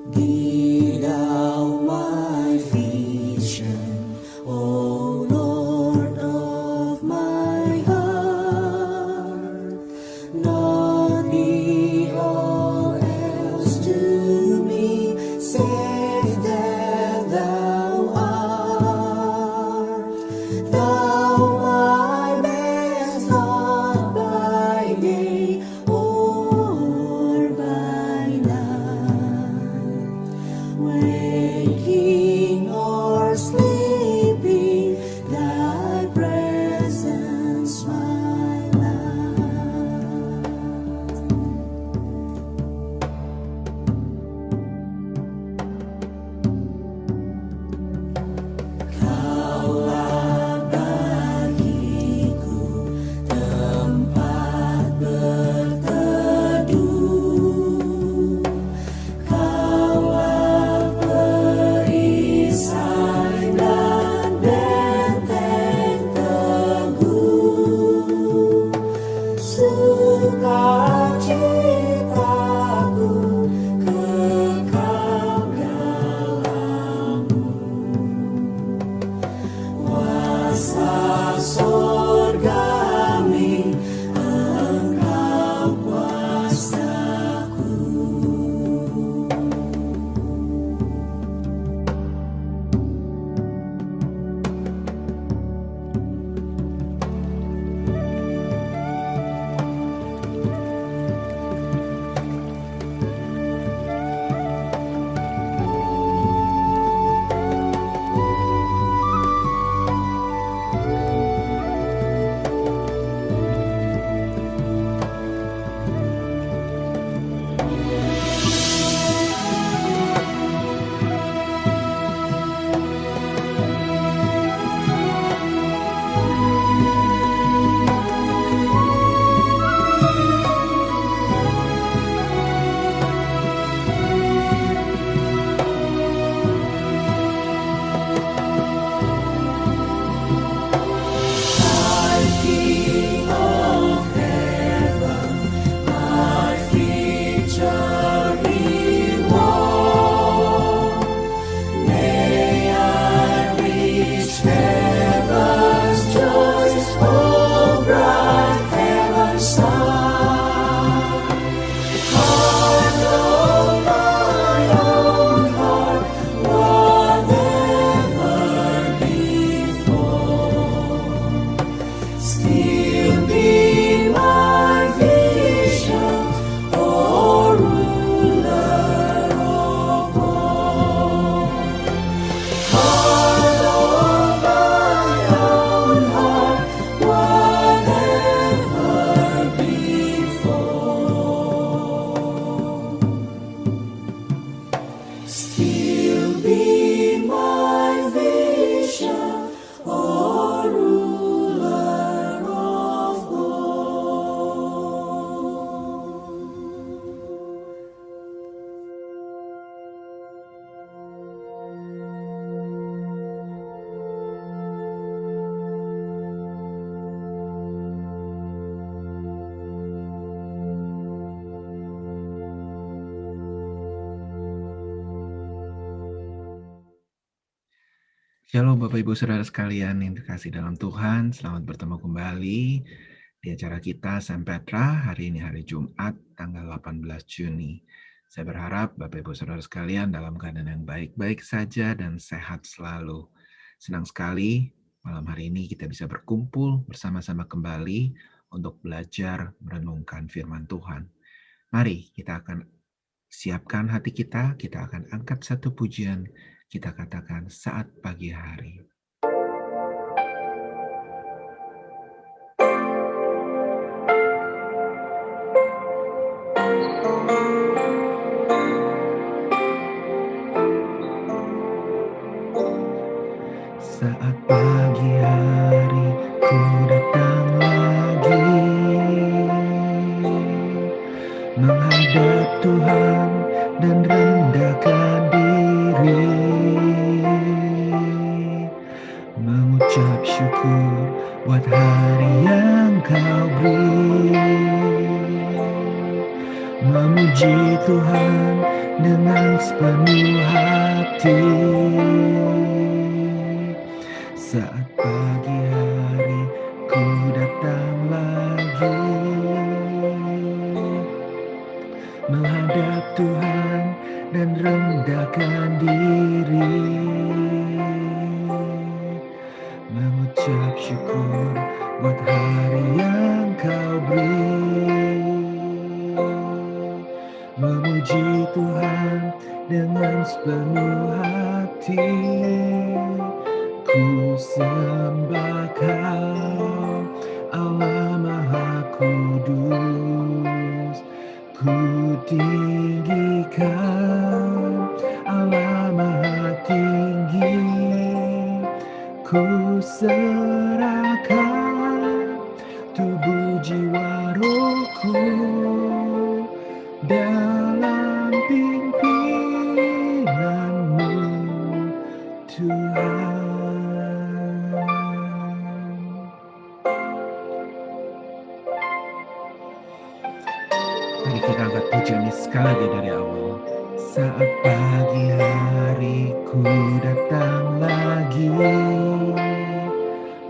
Be thou my vision, O Lord of my heart. Not be all else to me, save that thou art. Thou my best, not by day or by night. Waking or sleeping, thy presence my light. Kaulah bagiku tempat berteduh. Kaulah perisai dan benteng teguh. Sukacitaku kekal dalam-Mu. Kuasa surgawi, Engkau kuasaku. King of heaven, my victory won. May I reach heaven's joys, oh bright heaven's sun. Heart of my own heart, whatever before, still be my vision, O ruler of all. Heart of my own heart, whatever before, still be my vision, O ruler of all. Shalom Bapak Ibu Saudara sekalian yang terkasih dalam Tuhan, selamat bertemu kembali di acara kita Saint Petra. Hari ini hari Jumat tanggal 18 Juni. Saya berharap Bapak Ibu Saudara sekalian dalam keadaan yang baik-baik saja dan sehat selalu. Senang sekali malam hari ini kita bisa berkumpul bersama-sama kembali untuk belajar merenungkan firman Tuhan. Mari kita akan siapkan hati kita akan angkat satu pujian. Kita katakan saat pagi hari. Saat pagi hari ku datang lagi menghadap Tuhan dan rendahkan diri, mengucap syukur buat hari yang Kau beri, memuji Tuhan dengan sepenuh hati. Saat pagi hari ku datang lagi menghadap Tuhan dan rendahkan diri, mengucap syukur buat hari yang Kau beri, memuji Tuhan dengan sepenuh hati. Ku sembah Kau, Allah Maha Kudus. Ku tinggikan Allah Maha Tinggi. Ku serahkan tubuh jiwa rohku dalam pimpinanmu, Tuhan. Mari kita angkat pujian ini sekali lagi dari awal. Saat pagi hari ku datang lagi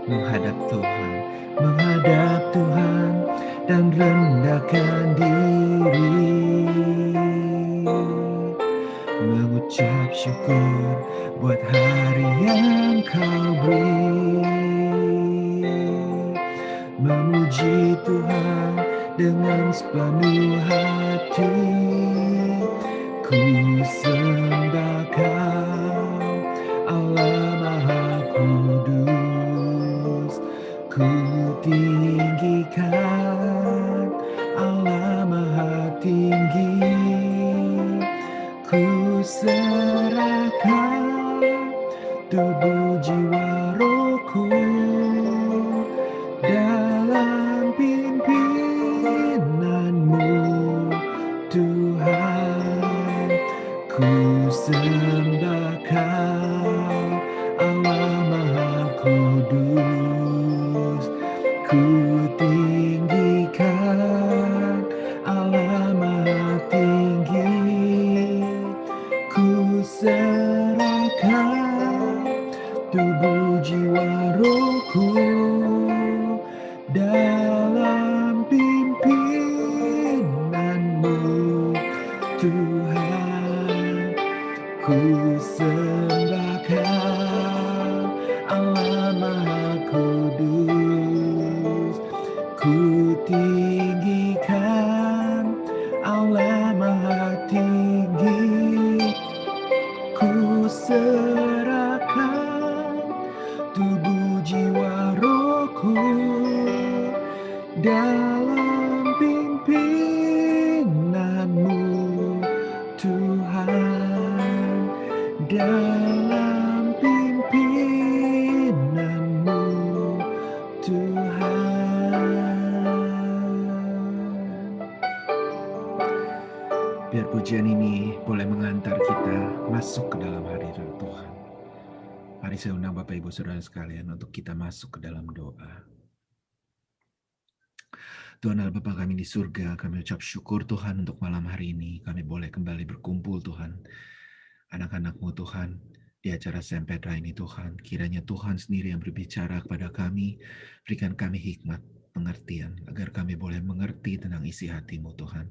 menghadap Tuhan dan rendahkan diri, mengucap syukur buat hari yang Kau beri, memuji Tuhan dengan sepenuh hati. Ku sembah Kau, Allah Maha Kudus. Ku tinggikan Allah Maha Tinggi. Ku serahkan tubuh jiwa rohku dalam pimpinanmu, Tuhan. Ku sembah Kau, Allah Maha Kudus. Ku tinggikan Allah Maha Tinggi. Ku serahkan tubuh jiwa rohku dalam pimpinanmu, Tuhan. Ku sembah Kau, Allah Maha Kudus. Ku tinggikan Allah Maha Tinggi. Ku serahkan tubuh jiwa rohku dalam pimpinanmu, Tuhan. Dalam pimpinanmu, Tuhan. Biar pujian ini boleh mengantar kita masuk ke dalam hadirat Tuhan. Mari saya undang Bapak Ibu Saudara sekalian untuk kita masuk ke dalam doa. Tuhan Allah Bapa kami di surga, kami ucap syukur Tuhan untuk malam hari ini. Kami boleh kembali berkumpul Tuhan. Anak-anak-Mu Tuhan, di acara Sempetra ini Tuhan. Kiranya Tuhan sendiri yang berbicara kepada kami. Berikan kami hikmat, pengertian, agar kami boleh mengerti tentang isi hati-Mu Tuhan.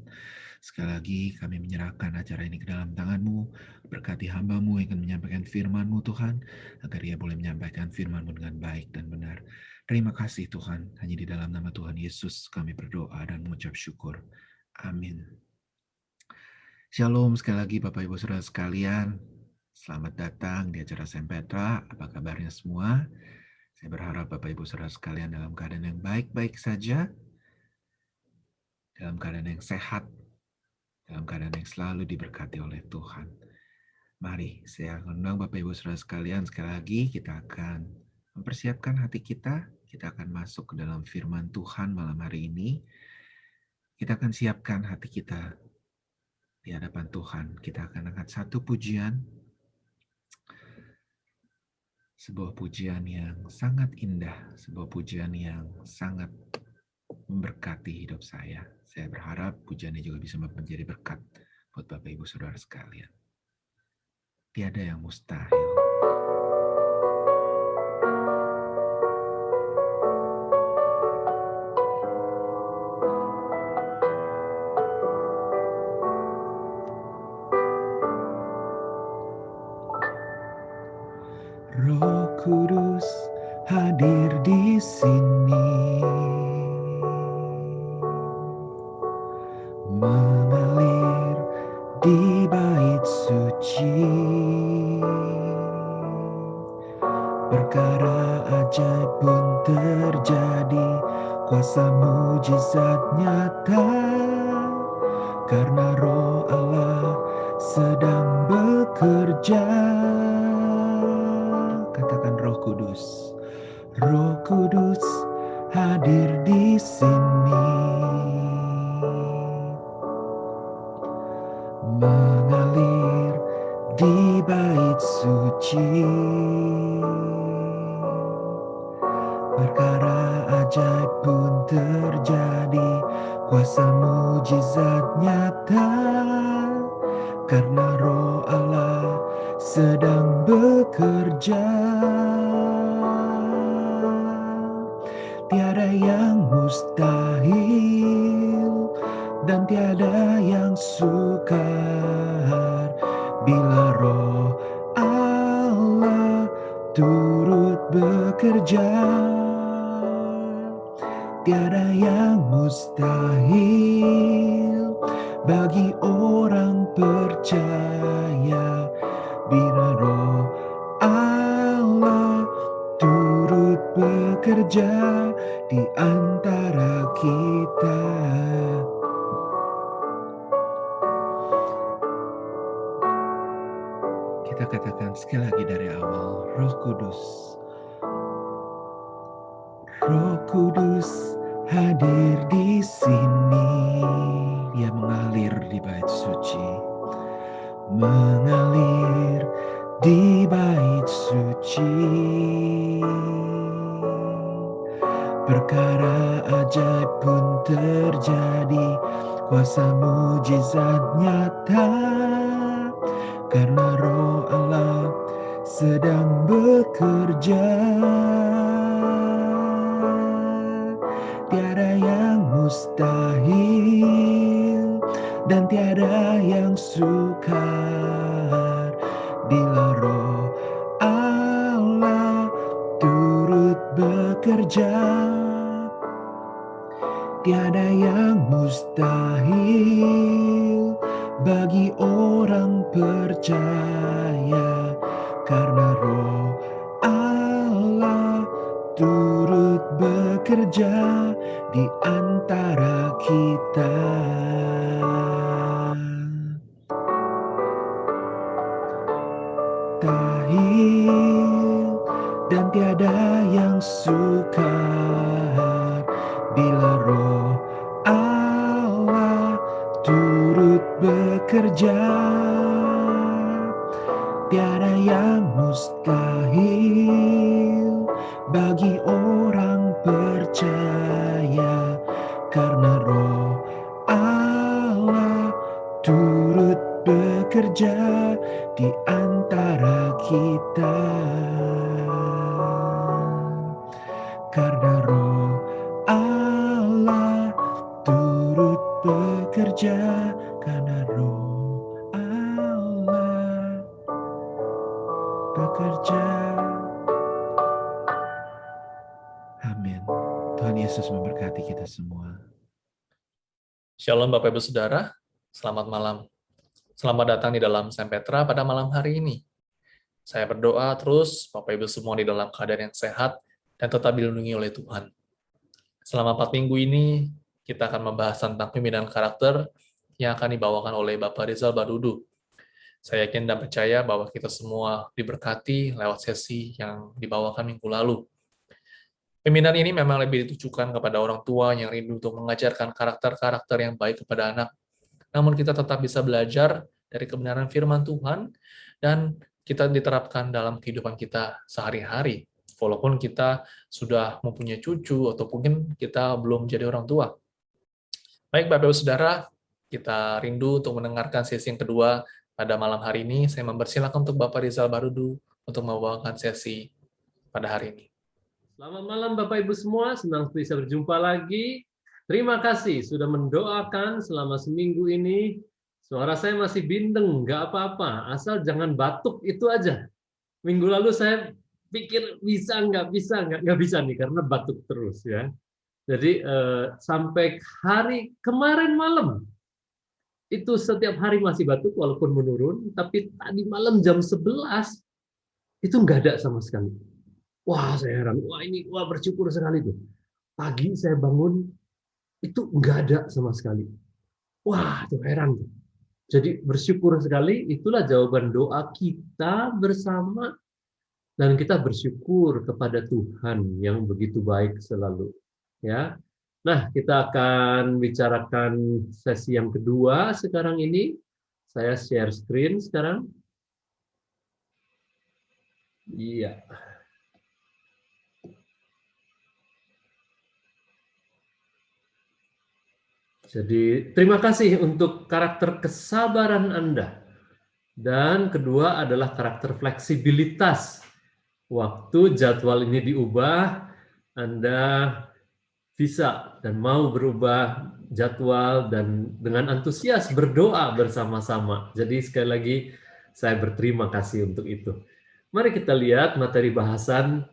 Sekali lagi kami menyerahkan acara ini ke dalam tangan-Mu. Berkati hamba-Mu yang akan menyampaikan firman-Mu Tuhan. Agar ia boleh menyampaikan firman-Mu dengan baik dan benar. Terima kasih Tuhan, hanya di dalam nama Tuhan Yesus kami berdoa dan mengucap syukur. Amin. Shalom sekali lagi Bapak Ibu Saudara sekalian. Selamat datang di acara Sempetra. Apa kabarnya semua? Saya berharap Bapak Ibu Saudara sekalian dalam keadaan yang baik-baik saja. Dalam keadaan yang sehat. Dalam keadaan yang selalu diberkati oleh Tuhan. Mari, saya undang Bapak Ibu Saudara sekalian, sekali lagi kita akan mempersiapkan hati kita akan masuk ke dalam firman Tuhan malam hari ini. Kita akan siapkan hati kita di hadapan Tuhan. Kita akan angkat satu pujian, sebuah pujian yang sangat indah, sebuah pujian yang sangat memberkati hidup saya. Saya berharap pujiannya juga bisa menjadi berkat buat Bapak Ibu Saudara sekalian. Tiada yang mustahil. Roh Kudus hadir di sini, mengalir di bait suci. Perkara ajaib pun terjadi, kuasa mujizat nyata, karena Roh Allah sedang bekerja. Katakan Roh Kudus. Roh Kudus hadir di sini, mengalir di bait suci. Perkara ajaib pun terjadi, kuasa mujizat nyata, karena Roh Allah sedang bekerja. Tiada yang mustahil dan tiada yang sukar bila Roh Allah turut bekerja. Tiada yang mustahil bagi orang percaya bila Roh Allah turut bekerja di antara kita. Kita katakan sekali lagi dari awal, Roh Kudus. Roh Kudus hadir di sini, Dia mengalir di bait suci, mengalir di bait suci. Perkara ajaib pun terjadi, kuasa mujizat nyata, karena Roh Allah sedang bekerja. Tiada yang mustahil dan tiada yang sukar bila Roh Allah turut bekerja. Tiada yang mustahil bagi orang percaya, karena Roh Allah turut bekerja di antara kita. Tahil dan tiada yang sukar bila Roh Allah turut bekerja. Tiada yang mustahil bagi orang percaya, karena Roh Allah turut bekerja di antara kita. Karena Roh Allah turut bekerja, karena Roh Allah bekerja. Amin. Tuhan Yesus memberkati kita semua. Shalom Bapak Ibu Saudara, selamat malam. Selamat datang di dalam Sempetra pada malam hari ini. Saya berdoa terus Bapak Ibu semua di dalam keadaan yang sehat dan tetap dilindungi oleh Tuhan. Selama 4 minggu ini, kita akan membahas tentang pembinaan karakter yang akan dibawakan oleh Bapak Rizal Badudu. Saya yakin dan percaya bahwa kita semua diberkati lewat sesi yang dibawakan minggu lalu. Pembinaan ini memang lebih ditujukan kepada orang tua yang rindu untuk mengajarkan karakter-karakter yang baik kepada anak. Namun kita tetap bisa belajar dari kebenaran firman Tuhan dan kita diterapkan dalam kehidupan kita sehari-hari. Walaupun kita sudah mempunyai cucu atau mungkin kita belum jadi orang tua. Baik Bapak Ibu Saudara, kita rindu untuk mendengarkan sesi yang kedua pada malam hari ini. Saya mempersilakan untuk Bapak Rizal Barudu untuk membawakan sesi pada hari ini. Selamat malam Bapak Ibu semua, senang bisa berjumpa lagi. Terima kasih sudah mendoakan selama seminggu ini. Suara saya masih bindeng, nggak apa-apa, asal jangan batuk itu aja. Minggu lalu saya pikir bisa, nggak bisa nih karena batuk terus ya. Jadi sampai hari kemarin malam, itu setiap hari masih batuk walaupun menurun, tapi tadi malam jam 11 itu nggak ada sama sekali. Wah, saya heran. Wah bersyukur sekali tuh. Pagi saya bangun, itu nggak ada sama sekali. Wah, tuh heran. Jadi bersyukur sekali, itulah jawaban doa kita bersama. Dan kita bersyukur kepada Tuhan yang begitu baik selalu. Ya. Nah, kita akan bicarakan sesi yang kedua sekarang ini. Saya share screen sekarang. Iya. Jadi terima kasih untuk karakter kesabaran Anda. Dan kedua adalah karakter fleksibilitas. Waktu jadwal ini diubah, Anda bisa dan mau berubah jadwal dan dengan antusias berdoa bersama-sama. Jadi sekali lagi saya berterima kasih untuk itu. Mari kita lihat materi bahasan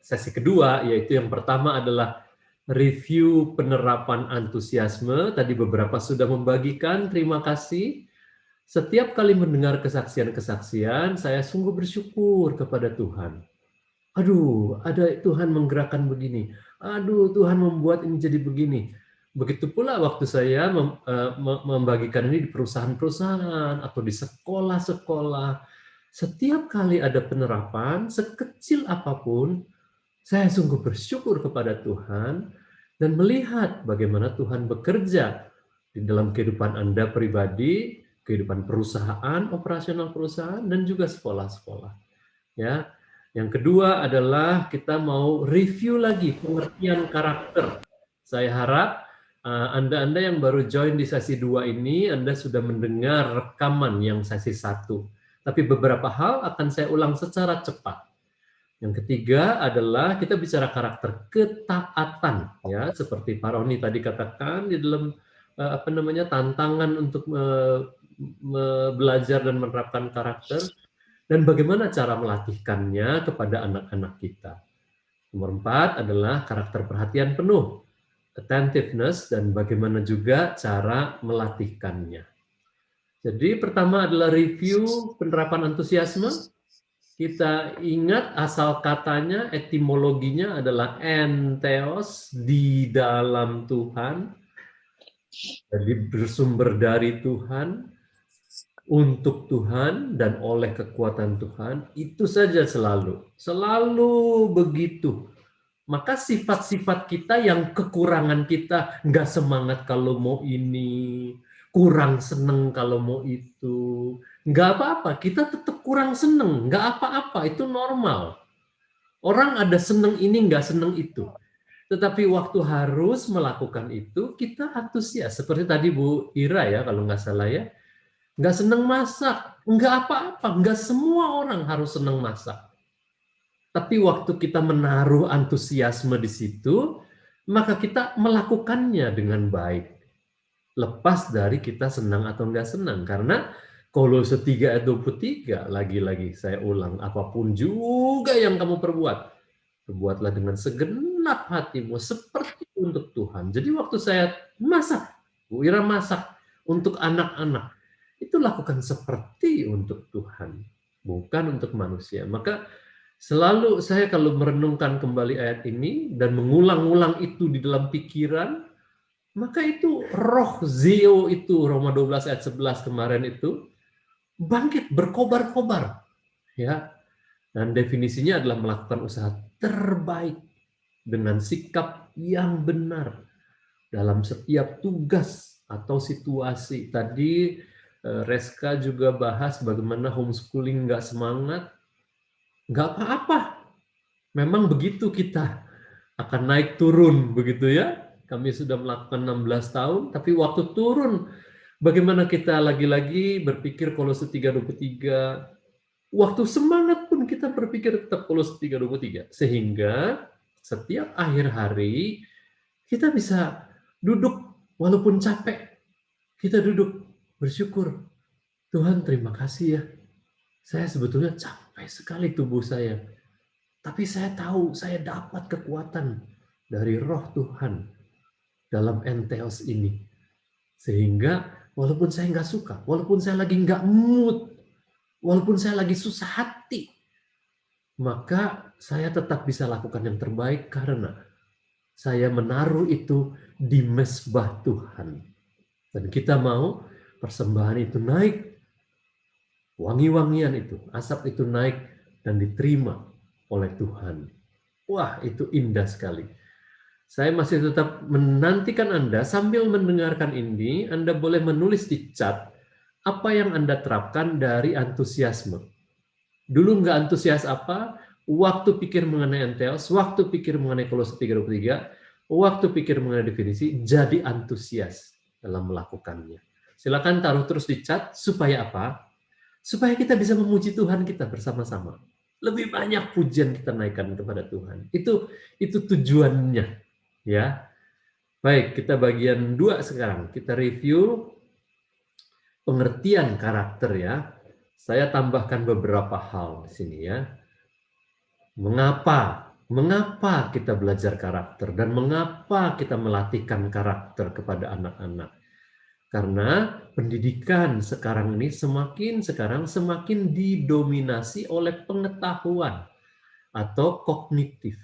sesi kedua, yaitu yang pertama adalah review penerapan antusiasme. Tadi beberapa sudah membagikan, terima kasih. Setiap kali mendengar kesaksian-kesaksian, saya sungguh bersyukur kepada Tuhan. Aduh, ada Tuhan menggerakkan begini. Aduh, Tuhan membuat ini jadi begini. Begitu pula waktu saya membagikan ini di perusahaan-perusahaan atau di sekolah-sekolah. Setiap kali ada penerapan, sekecil apapun, saya sungguh bersyukur kepada Tuhan dan melihat bagaimana Tuhan bekerja di dalam kehidupan Anda pribadi, kehidupan perusahaan, operasional perusahaan, dan juga sekolah-sekolah. Ya, yang kedua adalah kita mau review lagi pengertian karakter. Saya harap Anda yang baru join di sesi 2 ini, Anda sudah mendengar rekaman yang sesi 1. Tapi beberapa hal akan saya ulang secara cepat. Yang ketiga adalah kita bicara karakter ketaatan, ya, seperti Pak Roni tadi katakan di dalam tantangan untuk belajar dan menerapkan karakter, dan bagaimana cara melatihkannya kepada anak-anak kita. Nomor 4 adalah karakter perhatian penuh, attentiveness, dan bagaimana juga cara melatihkannya. Jadi pertama adalah review penerapan antusiasme. Kita ingat asal katanya, etimologinya adalah entheos, di dalam Tuhan. Jadi bersumber dari Tuhan, untuk Tuhan, dan oleh kekuatan Tuhan. Itu saja selalu. Selalu begitu. Maka sifat-sifat kita yang kekurangan kita, nggak semangat kalau mau ini, kurang seneng kalau mau itu, nggak apa-apa, kita tetap kurang seneng, nggak apa-apa, itu normal. Orang ada seneng ini, nggak seneng itu. Tetapi waktu harus melakukan itu, kita antusias. Seperti tadi Bu Ira ya, kalau nggak salah ya, nggak seneng masak, nggak apa-apa, nggak semua orang harus seneng masak. Tapi waktu kita menaruh antusiasme di situ, maka kita melakukannya dengan baik. Lepas dari kita senang atau enggak senang. Karena Kolose 3 ayat 23, lagi-lagi saya ulang, apapun juga yang kamu perbuat, perbuatlah dengan segenap hatimu seperti untuk Tuhan. Jadi waktu saya masak, Bu Ira masak untuk anak-anak, itu lakukan seperti untuk Tuhan, bukan untuk manusia. Maka selalu saya kalau merenungkan kembali ayat ini dan mengulang-ulang itu di dalam pikiran, maka itu roh Zeo itu, Roma 12 ayat 11 kemarin itu, bangkit, berkobar-kobar. Ya. Dan definisinya adalah melakukan usaha terbaik dengan sikap yang benar dalam setiap tugas atau situasi. Tadi Reska juga bahas bagaimana homeschooling nggak semangat. Nggak apa-apa. Memang begitu kita akan naik turun, begitu ya. Kami sudah melakukan 16 tahun, tapi waktu turun, bagaimana kita lagi-lagi berpikir Kolose 3:23. Waktu semangat pun kita berpikir tetap Kolose 3:23. Sehingga setiap akhir hari, kita bisa duduk walaupun capek. Kita duduk bersyukur. Tuhan terima kasih ya. Saya sebetulnya capek sekali tubuh saya. Tapi saya tahu saya dapat kekuatan dari roh Tuhan dalam entheos ini. Sehingga walaupun saya nggak suka, walaupun saya lagi nggak mood, walaupun saya lagi susah hati, maka saya tetap bisa lakukan yang terbaik karena saya menaruh itu di mezbah Tuhan. Dan kita mau persembahan itu naik, wangi-wangian itu, asap itu naik dan diterima oleh Tuhan. Wah, itu indah sekali. Saya masih tetap menantikan Anda sambil mendengarkan ini, Anda boleh menulis di chat apa yang Anda terapkan dari antusiasme. Dulu nggak antusias apa, waktu pikir mengenai entheos, waktu pikir mengenai Kolose 3:23, waktu pikir mengenai definisi, jadi antusias dalam melakukannya. Silakan taruh terus di chat, supaya apa? Supaya kita bisa memuji Tuhan kita bersama-sama. Lebih banyak pujian kita naikkan kepada Tuhan. Itu tujuannya, ya. Baik, kita bagian 2 sekarang. Kita review pengertian karakter ya. Saya tambahkan beberapa hal di sini ya. Mengapa kita belajar karakter dan mengapa kita melatihkan karakter kepada anak-anak? Karena pendidikan sekarang ini semakin didominasi oleh pengetahuan atau kognitif.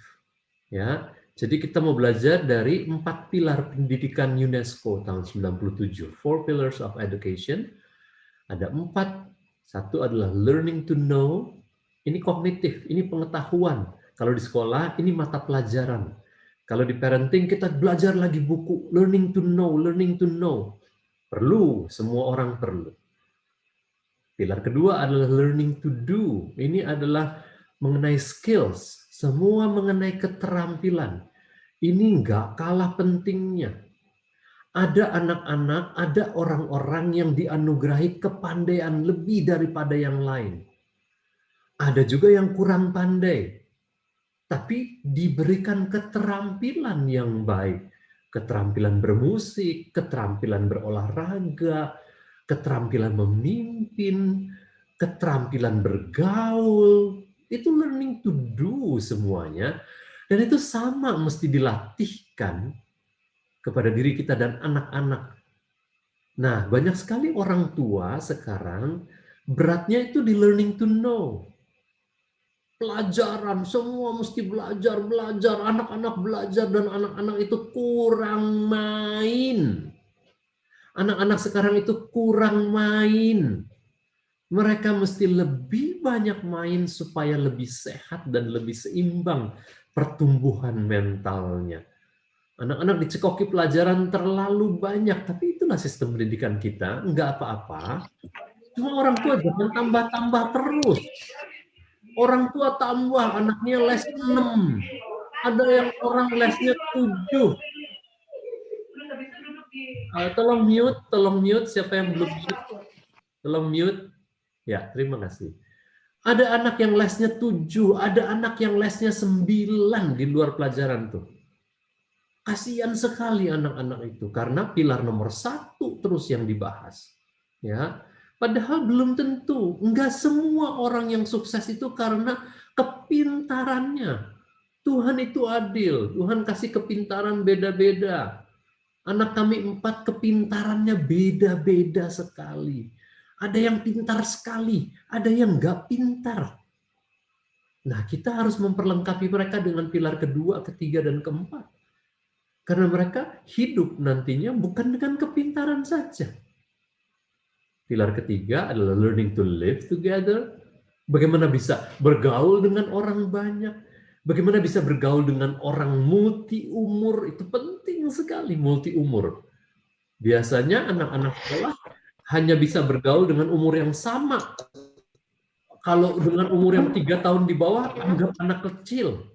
Ya, jadi kita mau belajar dari 4 pilar pendidikan UNESCO tahun 97, 4 Pillars of Education. Ada 4. Satu adalah learning to know. Ini kognitif, ini pengetahuan. Kalau di sekolah, ini mata pelajaran. Kalau di parenting, kita belajar lagi buku, learning to know, learning to know. Perlu, semua orang perlu. Pilar kedua adalah learning to do. Ini adalah mengenai skills, semua mengenai keterampilan. Ini nggak kalah pentingnya. Ada anak-anak, ada orang-orang yang dianugerahi kepandaian lebih daripada yang lain. Ada juga yang kurang pandai, tapi diberikan keterampilan yang baik. Keterampilan bermusik, keterampilan berolahraga, keterampilan memimpin, keterampilan bergaul. Itu learning to do semuanya. Dan itu sama mesti dilatihkan kepada diri kita dan anak-anak. Nah, banyak sekali orang tua sekarang beratnya itu di learning to know. Pelajaran, semua mesti belajar, anak-anak belajar, dan anak-anak itu kurang main. Anak-anak sekarang itu kurang main. Mereka mesti lebih banyak main supaya lebih sehat dan lebih seimbang pertumbuhan mentalnya. Anak-anak dicekoki pelajaran terlalu banyak, tapi itulah sistem pendidikan kita, enggak apa-apa. Cuma orang tua jangan tambah-tambah terus. Orang tua tambah, anaknya les 6. Ada yang orang lesnya 7. Tolong mute, siapa yang belum mute? Tolong mute. Ya, terima kasih. Ada anak yang lesnya 7, ada anak yang lesnya 9 di luar pelajaran tuh. Kasihan sekali anak-anak itu, karena pilar nomor 1 terus yang dibahas. Ya. Padahal belum tentu, enggak semua orang yang sukses itu karena kepintarannya. Tuhan itu adil, Tuhan kasih kepintaran beda-beda. Anak kami 4 kepintarannya beda-beda sekali. Ada yang pintar sekali, ada yang enggak pintar. Nah, kita harus memperlengkapi mereka dengan pilar kedua, ketiga, dan keempat. Karena mereka hidup nantinya bukan dengan kepintaran saja. Pilar ketiga adalah learning to live together. Bagaimana bisa bergaul dengan orang banyak. Bagaimana bisa bergaul dengan orang multi umur. Itu penting sekali, multi umur. Biasanya anak-anak sekolah hanya bisa bergaul dengan umur yang sama. Kalau dengan umur yang 3 tahun di bawah, anggap anak kecil.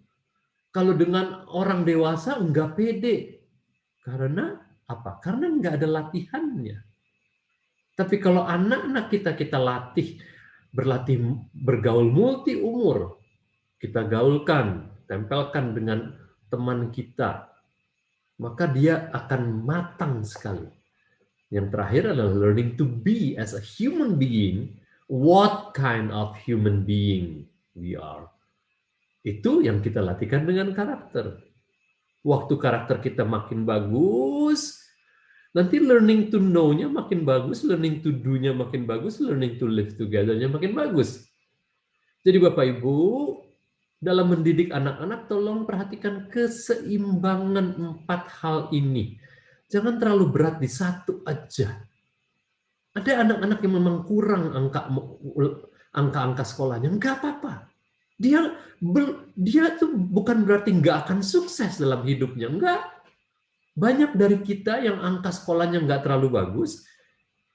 Kalau dengan orang dewasa, enggak pede. Karena apa? Karena enggak ada latihannya. Tapi kalau anak-anak kita latih, berlatih bergaul multi umur, kita gaulkan, tempelkan dengan teman kita, maka dia akan matang sekali. Yang terakhir adalah learning to be as a human being, what kind of human being we are. Itu yang kita latihkan dengan karakter. Waktu karakter kita makin bagus, nanti learning to know-nya makin bagus, learning to do-nya makin bagus, learning to live together-nya makin bagus. Jadi Bapak Ibu, dalam mendidik anak-anak, tolong perhatikan keseimbangan 4 hal ini. Jangan terlalu berat di satu aja. Ada anak-anak yang memang kurang angka-angka sekolahnya, nggak apa-apa. Dia tuh bukan berarti nggak akan sukses dalam hidupnya, nggak. Banyak dari kita yang angka sekolahnya nggak terlalu bagus,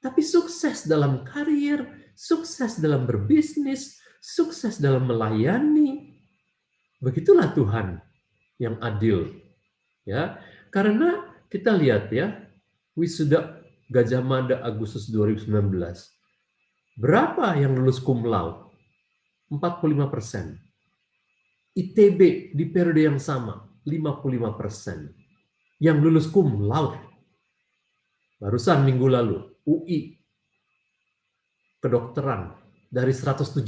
tapi sukses dalam karir, sukses dalam berbisnis, sukses dalam melayani. Begitulah Tuhan yang adil. Ya, karena kita lihat ya, wisuda Gajah Mada Agustus 2019. Berapa yang lulus cum laude? 45%. ITB di periode yang sama, 55%. Yang lulus cum laude. Barusan minggu lalu, UI, kedokteran, dari 177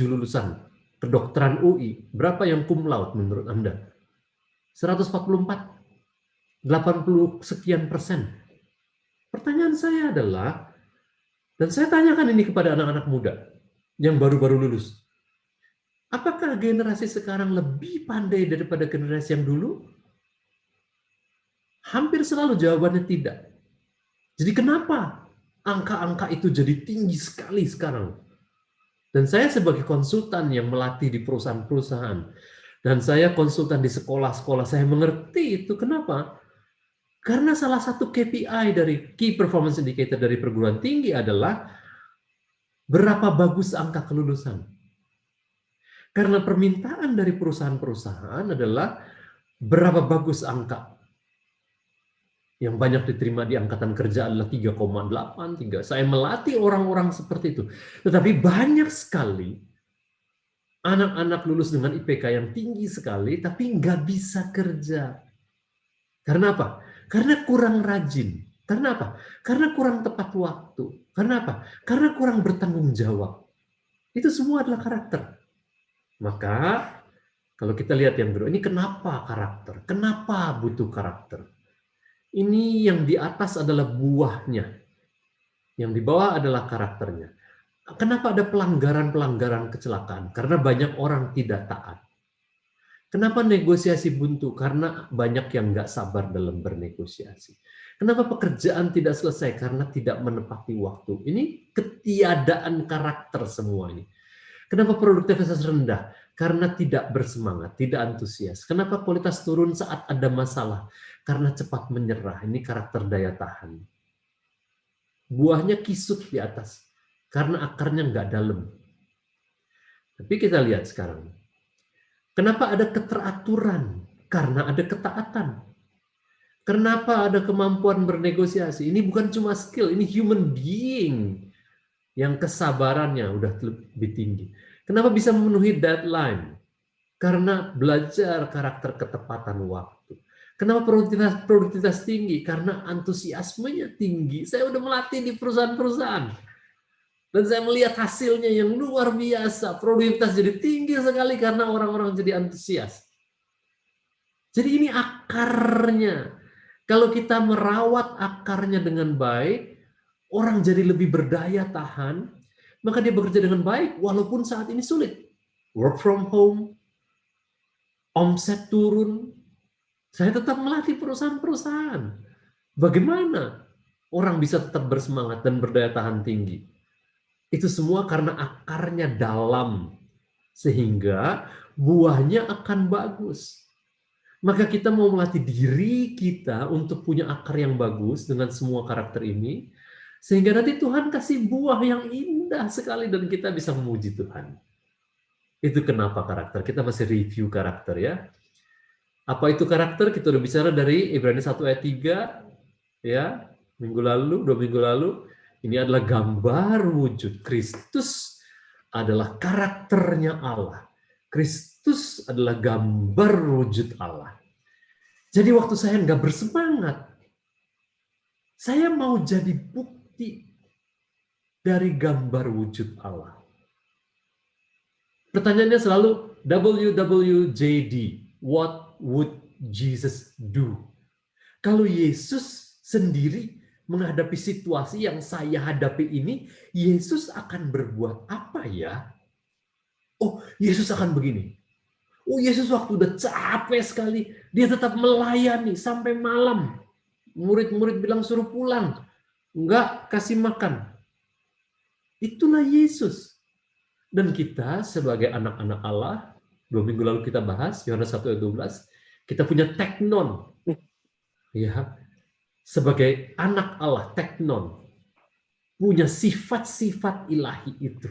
lulusan kedokteran UI, berapa yang cum laude menurut Anda? 144. 80 sekian persen. Pertanyaan saya adalah, dan saya tanyakan ini kepada anak-anak muda yang baru-baru lulus, apakah generasi sekarang lebih pandai daripada generasi yang dulu? Hampir selalu jawabannya tidak. Jadi kenapa angka-angka itu jadi tinggi sekali sekarang? Dan saya sebagai konsultan yang melatih di perusahaan-perusahaan, dan saya konsultan di sekolah-sekolah, saya mengerti itu kenapa? Karena salah satu KPI dari Key Performance Indicator dari perguruan tinggi adalah berapa bagus angka kelulusan. Karena permintaan dari perusahaan-perusahaan adalah berapa bagus angka. Yang banyak diterima di angkatan kerja adalah 3,8. Saya melatih orang-orang seperti itu. Tetapi banyak sekali anak-anak lulus dengan IPK yang tinggi sekali, tapi nggak bisa kerja. Karena apa? Karena kurang rajin. Karena apa? Karena kurang tepat waktu. Karena apa? Karena kurang bertanggung jawab. Itu semua adalah karakter. Maka kalau kita lihat yang kedua, ini kenapa karakter? Kenapa butuh karakter? Ini yang di atas adalah buahnya. Yang di bawah adalah karakternya. Kenapa ada pelanggaran-pelanggaran kecelakaan? Karena banyak orang tidak taat. Kenapa negosiasi buntu? Karena banyak yang nggak sabar dalam bernegosiasi. Kenapa pekerjaan tidak selesai? Karena tidak menepati waktu. Ini ketiadaan karakter semua ini. Kenapa produktivitas rendah? Karena tidak bersemangat, tidak antusias. Kenapa kualitas turun saat ada masalah? Karena cepat menyerah. Ini karakter daya tahan. Buahnya kisut di atas. Karena akarnya nggak dalam. Tapi kita lihat sekarang. Kenapa ada keteraturan? Karena ada ketaatan. Kenapa ada kemampuan bernegosiasi? Ini bukan cuma skill, ini human being yang kesabarannya udah lebih tinggi. Kenapa bisa memenuhi deadline? Karena belajar karakter ketepatan waktu. Kenapa produktivitas tinggi? Karena antusiasmenya tinggi. Saya udah melatih di perusahaan-perusahaan. Dan saya melihat hasilnya yang luar biasa. Produktivitas jadi tinggi sekali karena orang-orang jadi antusias. Jadi ini akarnya. Kalau kita merawat akarnya dengan baik, orang jadi lebih berdaya tahan, maka dia bekerja dengan baik walaupun saat ini sulit. Work from home, omset turun. Saya tetap melatih perusahaan-perusahaan. Bagaimana orang bisa tetap bersemangat dan berdaya tahan tinggi? Itu semua karena akarnya dalam, sehingga buahnya akan bagus. Maka kita mau melatih diri kita untuk punya akar yang bagus dengan semua karakter ini, sehingga nanti Tuhan kasih buah yang indah sekali dan kita bisa memuji Tuhan. Itu kenapa karakter. Kita masih review karakter ya. Apa itu karakter? Kita udah bicara dari Ibrani 1 ayat 3 ya, minggu lalu, 2 minggu lalu. Ini adalah gambar wujud. Kristus adalah karakternya Allah. Kristus adalah gambar wujud Allah. Jadi waktu saya nggak bersemangat, saya mau jadi bukti dari gambar wujud Allah. Pertanyaannya selalu WWJD, what would Jesus do? Kalau Yesus sendiri menghadapi situasi yang saya hadapi ini, Yesus akan berbuat apa ya? Oh, Yesus akan begini. Oh, Yesus waktu udah capek sekali, dia tetap melayani sampai malam. Murid-murid bilang suruh pulang. Enggak, kasih makan. Itulah Yesus. Dan kita sebagai anak-anak Allah, 2 minggu lalu kita bahas, Yohanes 1 ayat 12, kita punya teknon. Ya, sebagai anak Allah, teknon. Punya sifat-sifat ilahi itu.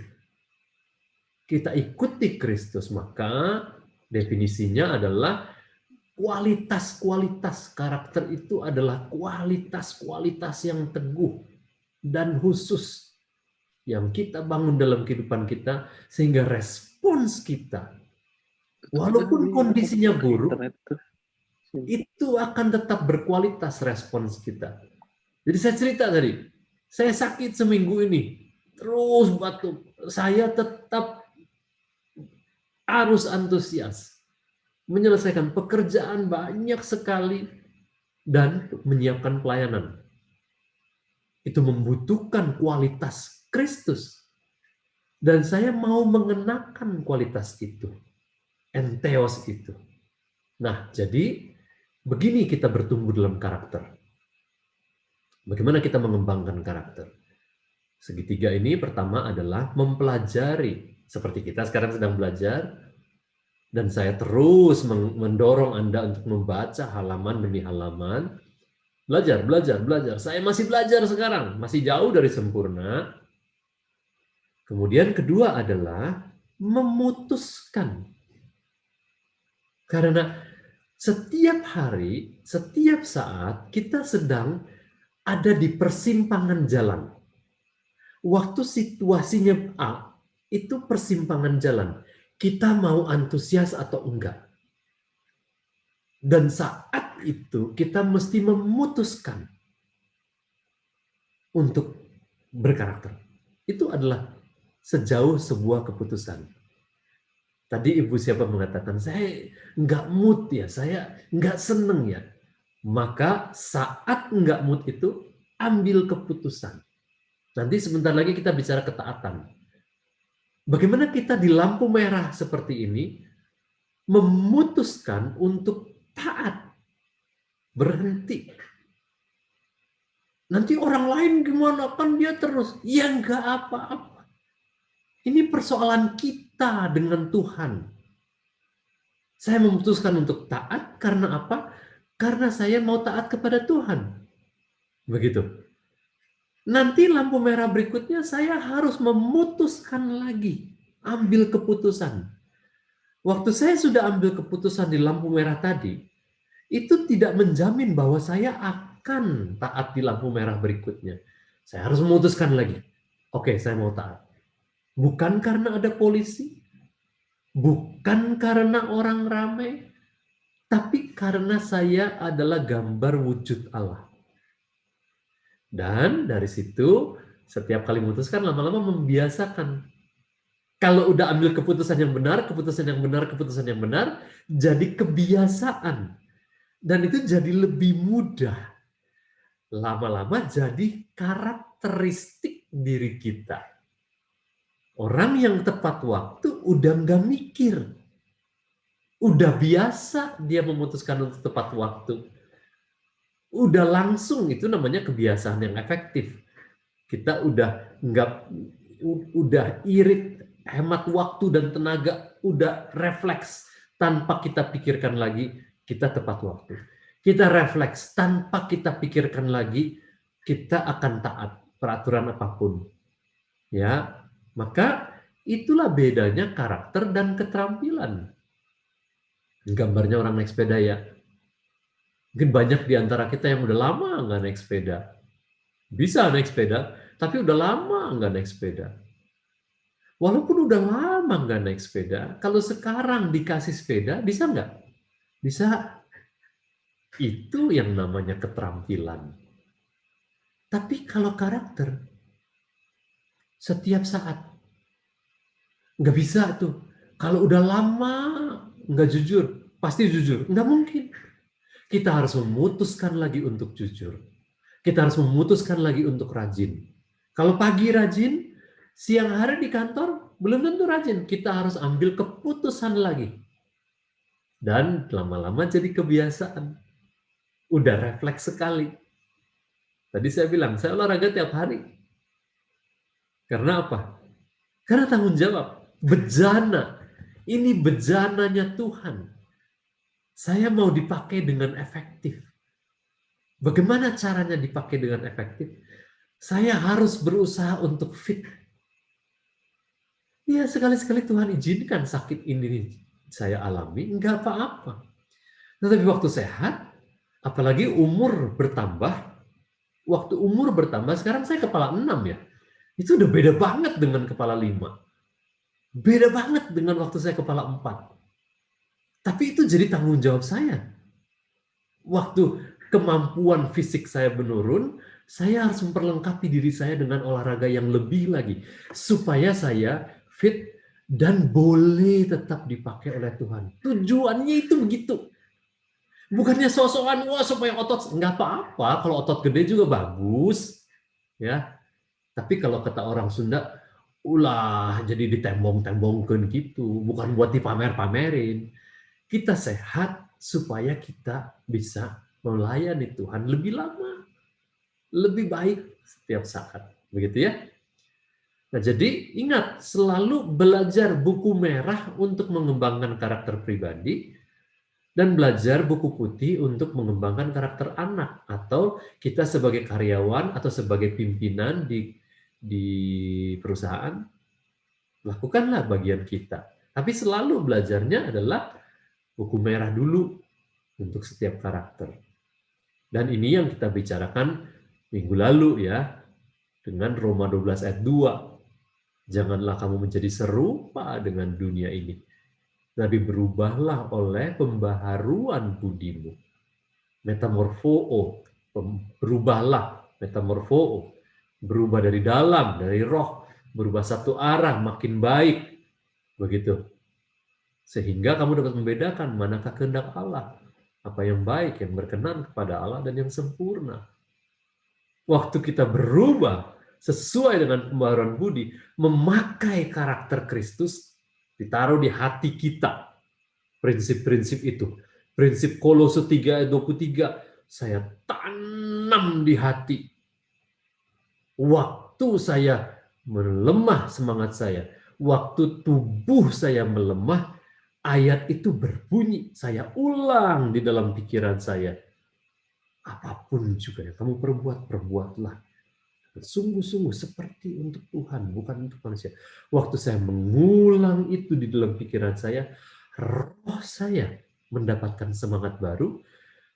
Kita ikuti Kristus, maka definisinya adalah kualitas-kualitas karakter itu adalah kualitas-kualitas yang teguh dan khusus yang kita bangun dalam kehidupan kita, sehingga respons kita, walaupun kondisinya buruk, itu akan tetap berkualitas respons kita. Jadi saya cerita tadi, saya sakit seminggu ini, terus batuk, saya tetap harus antusias, menyelesaikan pekerjaan banyak sekali, dan menyiapkan pelayanan. Itu membutuhkan kualitas Kristus. Dan saya mau mengenakan kualitas itu. Entheos itu. Nah, jadi begini kita bertumbuh dalam karakter. Bagaimana kita mengembangkan karakter? Segitiga ini pertama adalah mempelajari. Seperti kita sekarang sedang belajar. Dan saya terus mendorong Anda untuk membaca halaman demi halaman. Belajar, belajar, belajar. Saya masih belajar sekarang. Masih jauh dari sempurna. Kemudian kedua adalah memutuskan. Karena setiap hari, setiap saat kita sedang ada di persimpangan jalan. Waktu situasinya A, itu persimpangan jalan. Kita mau antusias atau enggak. Dan saat itu kita mesti memutuskan untuk berkarakter. Itu adalah sejauh sebuah keputusan. Tadi ibu siapa mengatakan, saya enggak mood ya, saya enggak seneng ya. Maka saat enggak mood itu, ambil keputusan. Nanti sebentar lagi kita bicara ketaatan. Bagaimana kita di lampu merah seperti ini, memutuskan untuk taat, berhenti. Nanti orang lain gimana, kan dia terus, ya enggak apa-apa. Ini persoalan kita dengan Tuhan. Saya memutuskan untuk taat karena apa? Karena saya mau taat kepada Tuhan. Begitu. Nanti lampu merah berikutnya saya harus memutuskan lagi, ambil keputusan. Waktu saya sudah ambil keputusan di lampu merah tadi, itu tidak menjamin bahwa saya akan taat di lampu merah berikutnya. Saya harus memutuskan lagi. Oke, saya mau taat. Bukan karena ada polisi, bukan karena orang ramai, tapi karena saya adalah gambar wujud Allah. Dan dari situ, setiap kali memutuskan, lama-lama membiasakan. Kalau udah ambil keputusan yang benar, keputusan yang benar, keputusan yang benar, jadi kebiasaan. Dan itu jadi lebih mudah. Lama-lama jadi karakteristik diri kita. Orang yang tepat waktu udah nggak mikir. Udah biasa dia memutuskan untuk tepat waktu. Udah langsung, itu namanya kebiasaan yang efektif. Kita udah udah irit, hemat waktu dan tenaga, udah refleks tanpa kita pikirkan lagi, kita tepat waktu. Kita refleks tanpa kita pikirkan lagi, kita akan taat peraturan apapun. Ya, maka itulah bedanya karakter dan keterampilan. Gambarnya orang naik sepeda ya. Mungkin banyak di antara kita yang udah lama nggak naik sepeda. Bisa naik sepeda, tapi udah lama nggak naik sepeda. Walaupun udah lama nggak naik sepeda, kalau sekarang dikasih sepeda, bisa nggak? Bisa. Itu yang namanya keterampilan. Tapi kalau karakter, setiap saat, nggak bisa tuh. Kalau udah lama nggak jujur, pasti jujur. Nggak mungkin. Kita harus memutuskan lagi untuk jujur. Kita harus memutuskan lagi untuk rajin. Kalau pagi rajin, siang hari di kantor belum tentu rajin. Kita harus ambil keputusan lagi. Dan lama-lama jadi kebiasaan. Udah refleks sekali. Tadi saya bilang, saya olahraga tiap hari. Karena apa? Karena tanggung jawab. Bejana. Ini bejananya Tuhan. Saya mau dipakai dengan efektif. Bagaimana caranya dipakai dengan efektif? Saya harus berusaha untuk fit. Ya, sekali-sekali Tuhan izinkan sakit ini saya alami, enggak apa-apa. Tetapi waktu sehat, apalagi umur bertambah, waktu umur bertambah, sekarang saya kepala 6 ya. Itu udah beda banget dengan kepala 5. Beda banget dengan waktu saya kepala 4. Tapi itu jadi tanggung jawab saya. Waktu kemampuan fisik saya menurun, saya harus memperlengkapi diri saya dengan olahraga yang lebih lagi. Supaya saya fit dan boleh tetap dipakai oleh Tuhan. Tujuannya itu begitu. Bukannya sok-sokan, wah supaya otot, nggak apa-apa. Kalau otot gede juga bagus. Ya. Tapi kalau kata orang Sunda, ulah jadi ditembong-tembongkan gitu. Bukan buat dipamer-pamerin. Kita sehat supaya kita bisa melayani Tuhan lebih lama, lebih baik setiap saat. Begitu ya. Nah, jadi ingat, selalu belajar buku merah untuk mengembangkan karakter pribadi dan belajar buku putih untuk mengembangkan karakter anak, atau kita sebagai karyawan atau sebagai pimpinan di perusahaan, lakukanlah bagian kita. Tapi selalu belajarnya adalah buku merah dulu untuk setiap karakter. Dan ini yang kita bicarakan minggu lalu ya, dengan Roma 12 ayat 2. Janganlah kamu menjadi serupa dengan dunia ini. Tapi berubahlah oleh pembaharuan budimu. Metamorfoo, berubahlah, metamorfoo. Berubah dari dalam, dari roh, berubah satu arah, makin baik. Begitu. Sehingga kamu dapat membedakan manakah kehendak Allah, apa yang baik, yang berkenan kepada Allah, dan yang sempurna. Waktu kita berubah sesuai dengan pembaharuan budi, memakai karakter Kristus, ditaruh di hati kita. Prinsip-prinsip itu. Prinsip Kolose 3 ayat 23, saya tanam di hati. Waktu saya melemah semangat saya, waktu tubuh saya melemah, ayat itu berbunyi, saya ulang di dalam pikiran saya. Apapun juga yang kamu perbuat, perbuatlah. Sungguh-sungguh seperti untuk Tuhan, bukan untuk manusia. Waktu saya mengulang itu di dalam pikiran saya, roh saya mendapatkan semangat baru,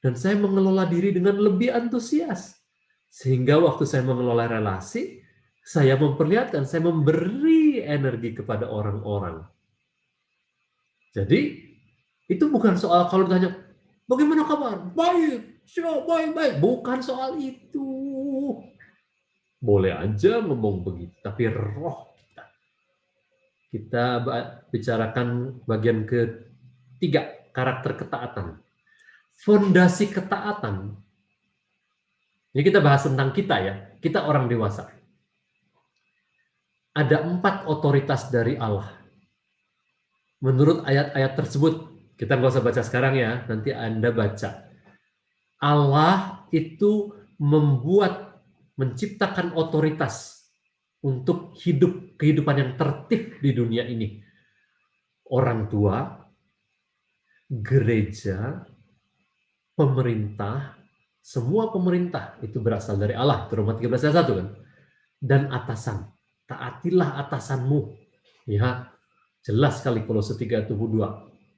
dan saya mengelola diri dengan lebih antusias. Sehingga waktu saya mengelola relasi, saya memperlihatkan, saya memberi energi kepada orang-orang. Jadi, itu bukan soal kalau ditanya, bagaimana kabar? Baik, baik. Bukan soal itu. Boleh aja ngomong begitu, tapi roh kita. Kita bicarakan bagian ketiga, karakter ketaatan. Fondasi ketaatan. Ini kita bahas tentang kita ya, kita orang dewasa. Ada 4 otoritas dari Allah. Menurut ayat-ayat tersebut, kita nggak usah baca sekarang ya, nanti Anda baca. Allah itu menciptakan otoritas untuk hidup kehidupan yang tertib di dunia ini. Orang tua, gereja, pemerintah, semua pemerintah itu berasal dari Allah, itu Roma 13 ayat 1 kan. Dan atasan, taatilah atasanmu. Ya, jelas sekali Kolose 3 ayat 22,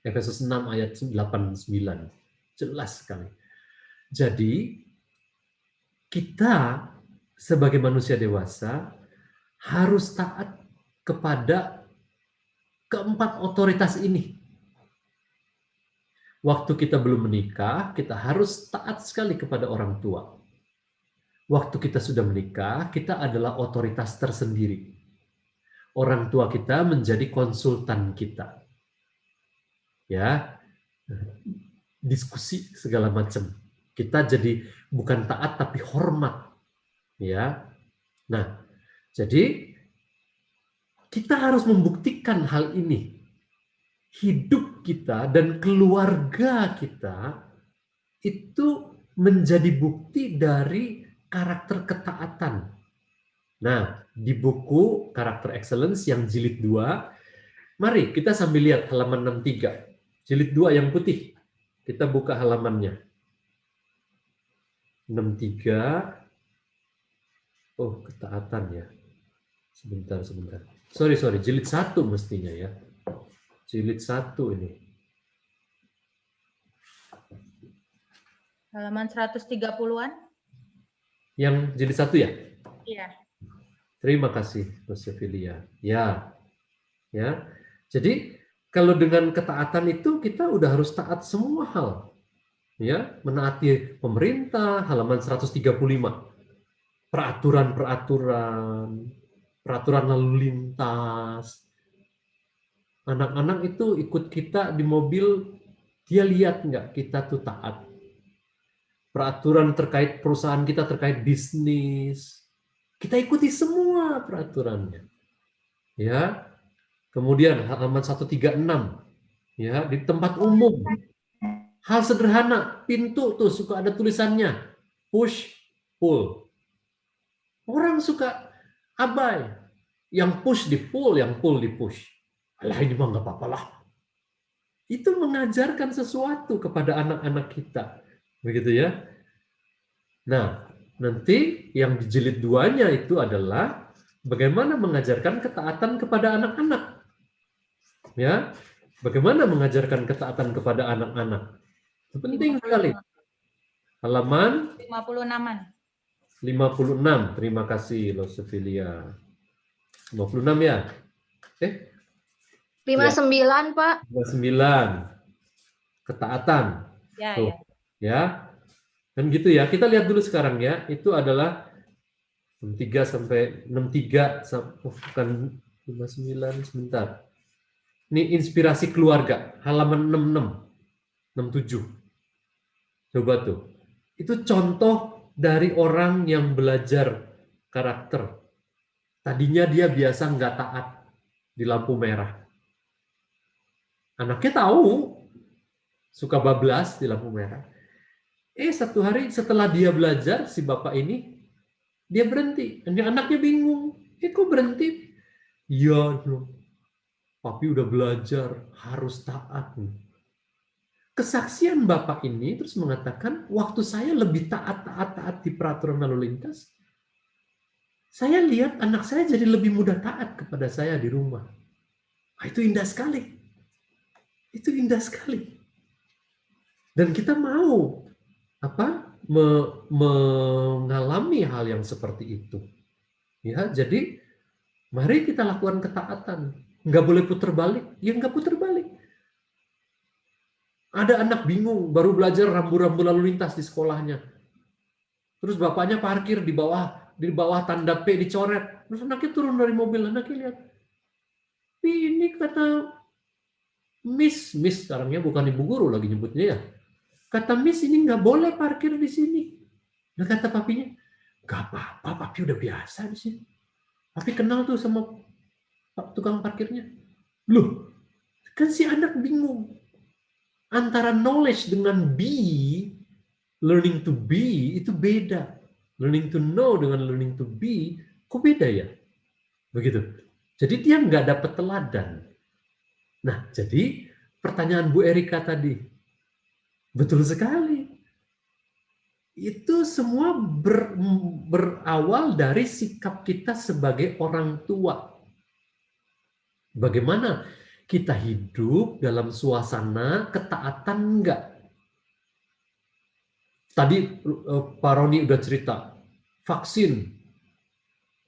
Efesus 6 ayat 8-9. Jelas sekali. Jadi, kita sebagai manusia dewasa harus taat kepada keempat otoritas ini. Waktu kita belum menikah, kita harus taat sekali kepada orang tua. Waktu kita sudah menikah, kita adalah otoritas tersendiri. Orang tua kita menjadi konsultan kita. Ya, diskusi segala macam. Kita jadi bukan taat tapi hormat. Ya. Nah, jadi kita harus membuktikan hal ini. Hidup kita dan keluarga kita itu menjadi bukti dari karakter ketaatan. Nah, di buku Karakter Excellence yang jilid 2, mari kita sambil lihat halaman 63. Jilid 2 yang putih. Kita buka halamannya. 63. Oh, ketaatan ya. Sebentar. Sorry, jilid 1 mestinya ya. Jilid 1 ini. Halaman 130-an? Yang jilid 1 ya? Iya. Terima kasih, Rosefilia. Ya. Jadi, kalau dengan ketaatan itu kita udah harus taat semua hal. Ya, menaati pemerintah, halaman 135. Peraturan lalu lintas. Anak-anak itu ikut kita di mobil, dia lihat nggak kita tuh taat. Peraturan terkait perusahaan kita, terkait bisnis, kita ikuti semua peraturannya. Ya. Kemudian halaman 136, ya, di tempat umum. Hal sederhana, pintu tuh suka ada tulisannya push, pull. Orang suka abai. Yang push di pull, yang pull di push. Alah, ini mah nggak apa-apa lah. Itu mengajarkan sesuatu kepada anak-anak kita. Begitu ya. Nah, nanti yang di jilid 2-nya itu adalah bagaimana mengajarkan ketaatan kepada anak-anak. Ya, bagaimana mengajarkan ketaatan kepada anak-anak. Itu penting sekali. Halaman 56-an. 56. Terima kasih, Losefilia. 56 ya? 59, Pak. 59. Ketaatan. Ya, Tuh, ya. ya. Kan gitu ya. Kita lihat dulu sekarang ya. Itu adalah 63 sampai 63 bukan 59 sebentar. Ini inspirasi keluarga, halaman 66, 67. Coba tuh. Itu contoh dari orang yang belajar karakter. Tadinya dia biasa nggak taat di lampu merah. Anaknya tahu, suka bablas di lampu merah. Satu hari setelah dia belajar, si bapak ini, dia berhenti. Anaknya bingung. Kok berhenti? Iya, papi udah belajar, harus taat. Kesaksian bapak ini terus mengatakan, waktu saya lebih taat di peraturan lalu lintas, saya lihat anak saya jadi lebih mudah taat kepada saya di rumah. Itu indah sekali. Itu indah sekali. Dan kita mau mengalami hal yang seperti itu. Ya, jadi mari kita lakukan ketaatan. Nggak boleh putar balik, ya nggak putar balik. Ada anak bingung, baru belajar rambu-rambu lalu lintas di sekolahnya. Terus bapaknya parkir di bawah tanda P dicoret. Terus anaknya turun dari mobil, anaknya lihat. Ini kata Miss sekarangnya bukan ibu guru lagi nyebutnya ya. Kata Miss ini nggak boleh parkir di sini. Nah kata papinya, nggak apa-apa, papi udah biasa di sini. Papi kenal tuh sama tukang parkirnya. Loh, kan si anak bingung. Antara knowledge dengan be, learning to be itu beda. Learning to know dengan learning to be, kok beda ya? Begitu. Jadi dia nggak dapat teladan. Nah, jadi pertanyaan Bu Erika tadi, betul sekali. Itu semua berawal dari sikap kita sebagai orang tua. Bagaimana kita hidup dalam suasana ketaatan enggak? Tadi Pak Roni udah cerita, vaksin.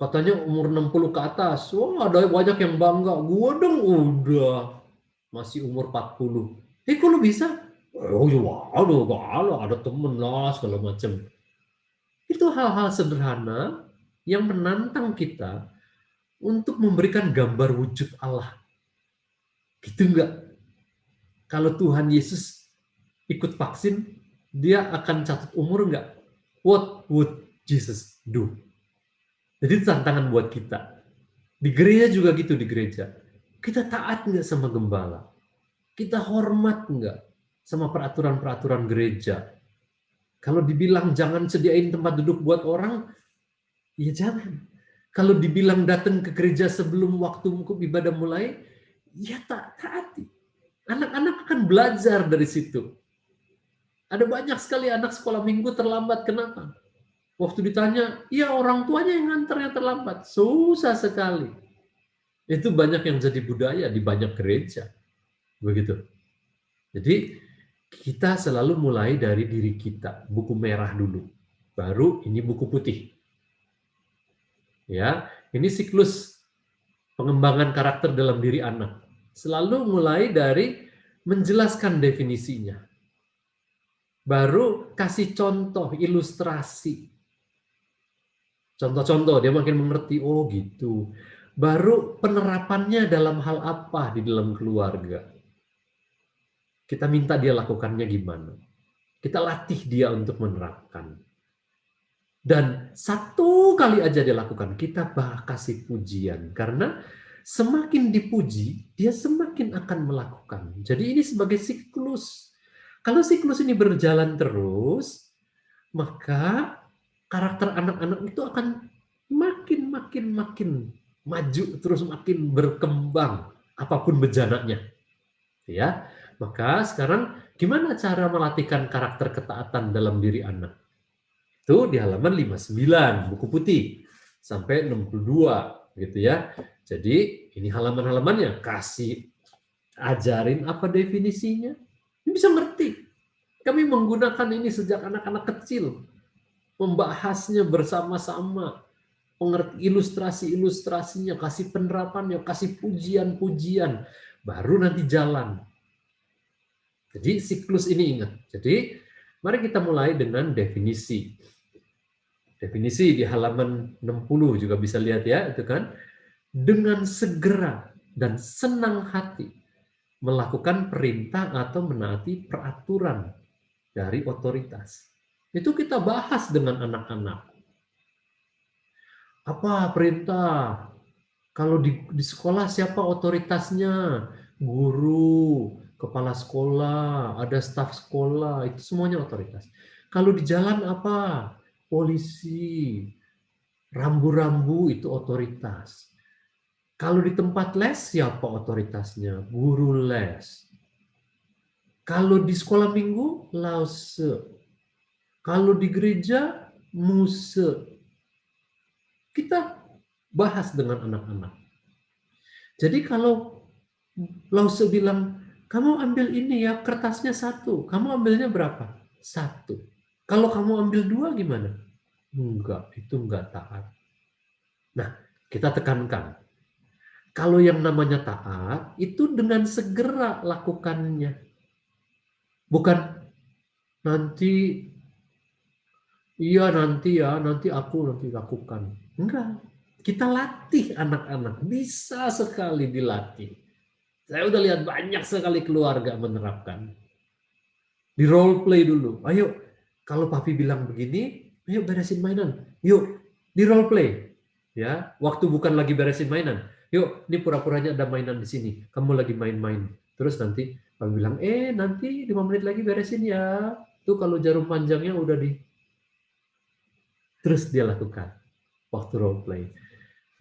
Katanya umur 60 ke atas. Wah, ada banyak yang bangga. Gua dong udah masih umur 40. Kok lu bisa? Oh ya, ada temen lah segala macam. Itu hal-hal sederhana yang menantang kita untuk memberikan gambar wujud Allah. Gitu enggak? Kalau Tuhan Yesus ikut vaksin, dia akan catat umur enggak? What would Jesus do? Jadi itu tantangan buat kita. Di gereja juga gitu, di gereja. Kita taat enggak sama gembala? Kita hormat enggak sama peraturan-peraturan gereja? Kalau dibilang jangan sediain tempat duduk buat orang, ya jangan. Kalau dibilang datang ke gereja sebelum waktu ibadah mulai, ya taati. Anak-anak akan belajar dari situ. Ada banyak sekali anak sekolah minggu terlambat. Kenapa? Waktu ditanya, ya orang tuanya yang nganternya terlambat. Susah sekali. Itu banyak yang jadi budaya di banyak gereja. Begitu. Jadi kita selalu mulai dari diri kita. Buku merah dulu. Baru ini buku putih. Ya, ini siklus pengembangan karakter dalam diri anak. Selalu mulai dari menjelaskan definisinya. Baru kasih contoh, ilustrasi. Contoh-contoh, dia makin mengerti, oh gitu. Baru penerapannya dalam hal apa di dalam keluarga. Kita minta dia lakukannya gimana. Kita latih dia untuk menerapkan. Dan satu kali aja dia lakukan, kita kasih pujian. Karena semakin dipuji, dia semakin akan melakukan. Jadi ini sebagai siklus. Kalau siklus ini berjalan terus, maka karakter anak-anak itu akan makin maju, terus makin berkembang, apapun bejananya. Ya, maka sekarang gimana cara melatihkan karakter ketaatan dalam diri anak? Itu di halaman 59, buku putih, sampai 62, gitu ya. Jadi ini halaman-halamannya, kasih ajarin apa definisinya. Ini bisa ngerti. Kami menggunakan ini sejak anak-anak kecil. Membahasnya bersama-sama. Pengerti ilustrasi-ilustrasinya, kasih penerapannya, kasih pujian-pujian. Baru nanti jalan. Jadi siklus ini ingat. Jadi mari kita mulai dengan definisi. Definisi di halaman 60 juga bisa lihat ya, itu kan. Dengan segera dan senang hati melakukan perintah atau menaati peraturan dari otoritas. Itu kita bahas dengan anak-anak. Apa perintah? Kalau di sekolah siapa otoritasnya? Guru, kepala sekolah, ada staf sekolah, itu semuanya otoritas. Kalau di jalan apa? Polisi, rambu-rambu itu otoritas. Kalau di tempat les siapa otoritasnya? Guru les. Kalau di sekolah minggu, lause. Kalau di gereja, muse. Kita bahas dengan anak-anak. Jadi kalau lause bilang, kamu ambil ini ya, kertasnya 1. Kamu ambilnya berapa? 1. Kalau kamu ambil 2 gimana? Enggak, itu enggak taat. Nah, kita tekankan. Kalau yang namanya taat, itu dengan segera lakukannya. Bukan nanti, iya nanti ya, nanti lakukan. Enggak. Kita latih anak-anak. Bisa sekali dilatih. Saya udah lihat banyak sekali keluarga menerapkan. Di role play dulu. Ayo, kalau papi bilang begini, ayo beresin mainan. Yuk, di role play. Ya, waktu bukan lagi beresin mainan. Yuk, ini pura-puranya ada mainan di sini. Kamu lagi main-main. Terus nanti papi bilang, nanti 5 menit lagi beresin ya. Tuh kalau jarum panjangnya udah di... Terus dia lakukan waktu role play.